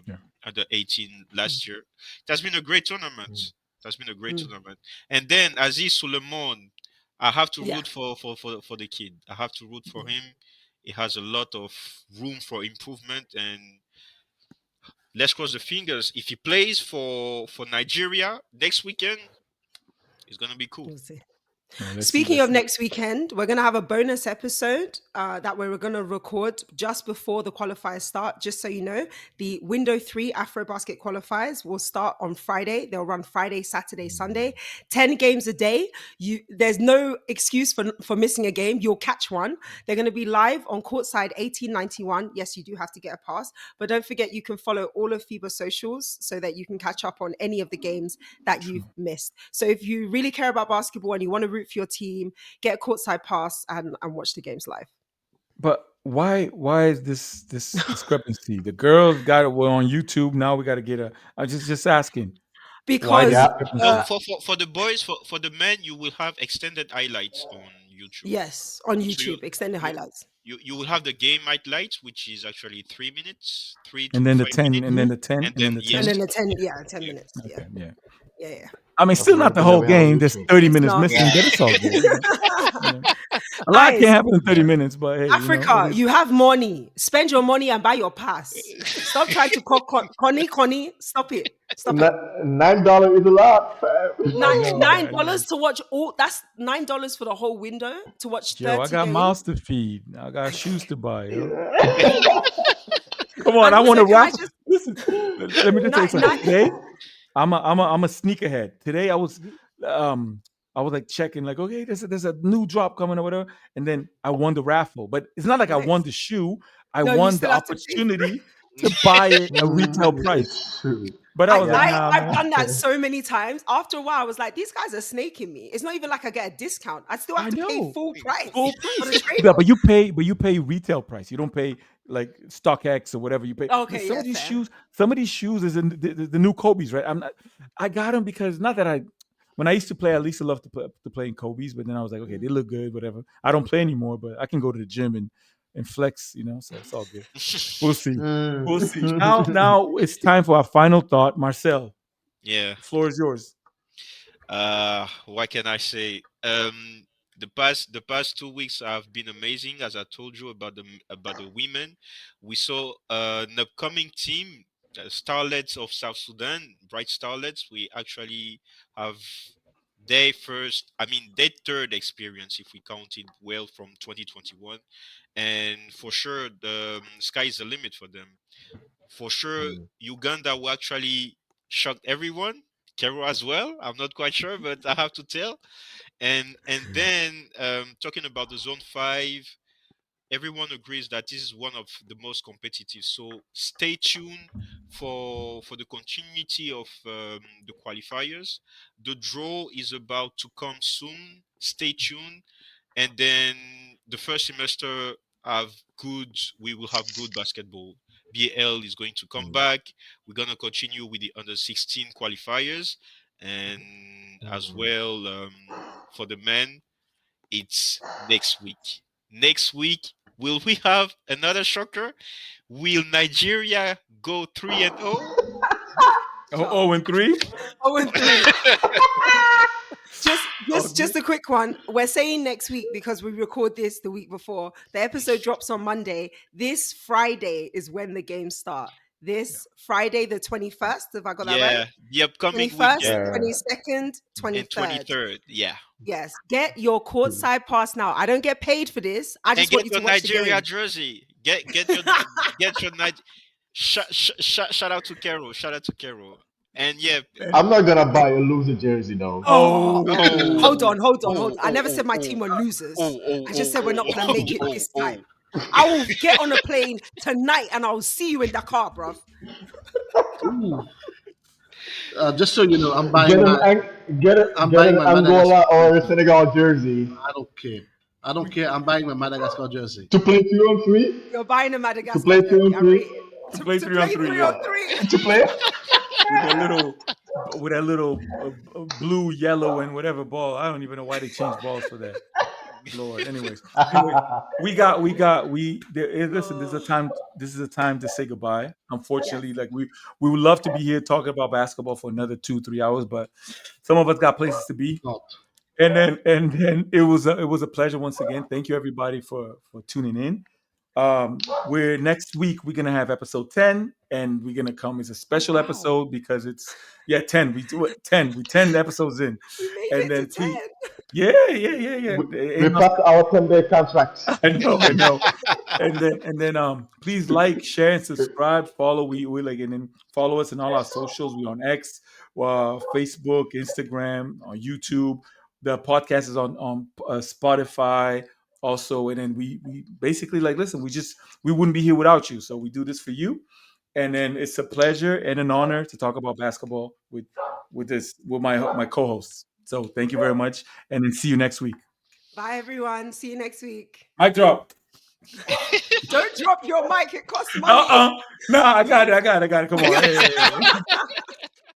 Yeah. under 18 last year. It has been a great tournament. Mm. It has been a great Mm. tournament. And then Aziz Suleiman, I have to Yeah. root for the kid. I have to root for Yeah. him. He has a lot of room for improvement, and let's cross the fingers. If he plays for Nigeria next weekend, it's gonna be cool. We'll see. Yeah, let's see. Speaking Let's of see. next weekend, we're going to have a bonus episode that we're going to record just before the qualifiers start. Just so you know, the Window 3 AfroBasket qualifiers will start on Friday. They'll run Friday, Saturday, Sunday, 10 games a day. There's no excuse for missing a game. You'll catch one. They're going to be live on courtside 1891. Yes, you do have to get a pass, but don't forget you can follow all of FIBA socials so that you can catch up on any of the games that you've True. missed. So if you really care about basketball and you want to root for your team, get a courtside pass and watch the games live. But why is this discrepancy? The girls got it well on YouTube. Now we got to get a. I just asking why the Because Yeah. No, uh, discrepancy. for the boys, for the men, you will have extended highlights on YouTube. yes, on So YouTube, extended you highlights. you will have the game highlights, which is actually 3 minutes, three And to then the five 10, minutes, and then Mhm. the 10, and and then then the And 10. yes, then the 10, yeah, 10 yeah, minutes. Yeah. Okay, yeah. Yeah, yeah. I mean, That's still the not only the thing that whole we have on game. There's YouTube. 30 It's minutes not. missing, Yeah. but it's all good. You know, a lot Guys, can't happen in 30 minutes, but hey, it Africa, is. you have money. Spend your money and buy your pass. Stop trying to call Connie. Stop it. Stop it. $9 is a lot, I Nine fam. know, nine I know. dollars to watch all. That's $9 for the whole window to watch Joe, I 30 got games. mouths to feed. I got shoes to buy, yo. Yeah. Come on, And I want also, to can I raffle. just Listen, let me just tell you nine something. nine? Today, I'm a sneak ahead. Today um I was like checking like okay there's a new drop coming or whatever, and then I won the raffle. But it's not like I won Nice. the shoe. I No, you won the still have to pay. opportunity to buy it a retail price. It's true. But I I, was like, Yeah. I nah, I've man. done that so many times. After a while, I was like, these guys are snaking me. It's not even like I get a discount. I still have I to pay know full price full for price. the trade Yeah, off. but you pay retail price. You don't pay like StockX or whatever you pay. Because Okay, some yeah, of these fair. shoes, some of these shoes is in the new Kobe's, right? I'm not. I got them because not that I when I used to play, I used to love to play in Kobe's, but then I was like, okay, they look good, whatever. I don't play anymore, but I can go to the gym and flex, so it's all good. We'll see. We'll see. Now it's time for our final thought. Marcel, Yeah. the floor is yours. What can I say? The past 2 weeks have been amazing. As I told you about the women, we saw an upcoming team, Starlets of South Sudan, Bright Starlets. We actually have their third experience if we count it well from 2021, and for sure the sky is the limit for them. For sure, Uganda will actually shock everyone. Kero as well. I'm not quite sure, but I have to tell. And then talking about the zone 5, everyone agrees that this is one of the most competitive. So stay tuned for the continuity of the qualifiers. The draw is about to come soon. Stay tuned, and then the first semester have good. We will have good basketball. BL is going to come back. We're gonna continue with the under 16 qualifiers, and as well for the men, it's next week. Next week, will we have another shocker? Will Nigeria go 3-0? Oh, 0-3. 0-3. Just, Oh, just, just a quick one. We're saying next week because we record this the week before. The episode drops on Monday. This Friday is when the games start. yeah. This Friday, the 21st. Have I got that right? Yeah, the upcoming 21st, weekend 22nd, and 23rd. 23rd. Yeah. Yes. Get your courtside pass now. I don't get paid for this. I And just want get you to your watch the Nigeria game. jersey. Get your shout out to Carol. Shout out to Carol. And yeah. And, I'm not gonna buy a loser jersey though. Oh, hold Oh, on, hold on, hold oh, on. I oh, never oh, said my oh, team were losers. oh, I just oh, said we're oh, not going to oh, make it oh, this oh, time. I will get on a plane tonight and I'll see you in Dakar, bruv. Ooh. Just so you know, Get an I'm get buying an my Madagascar Angola or a jersey. Senegal jersey I don't care. I don't care. I'm buying my Madagascar jersey. to play 3-on-3. You're buying a To Madagascar play three jersey. on I rate three. it. to To, play to three on play three, three yeah. on three. To play. with that little with that little blue, yellow, and whatever ball. I don't even know why they changed balls for that. Lord. Anyway, listen. This is a time to say goodbye. Yes. Unfortunately, like we would love to be here talking about basketball for another 2-3 hours, but some of us got places to be. Not. And then it was a pleasure once again. Thank you everybody for tuning in. We're next week we're gonna have episode 10, and we're gonna come as a Oh, special wow. episode because it's 10. We do it 10. We 10 episodes in, We made and it to then please, 10. yeah. we, we And passed our 10-day contract. I know. And then please like, share, and subscribe. Follow we like and then follow us in all our socials. We on X, Facebook, Instagram, on YouTube. The podcast is on Spotify also, and then we basically like listen. We wouldn't be here without you. So we do this for you, and then it's a pleasure and an honor to talk about basketball with my co-hosts. So thank you very much, and then see you next week. Bye, everyone. See you next week. Mic drop. Don't drop your mic. It costs money. No, I got it. Come on. Hey.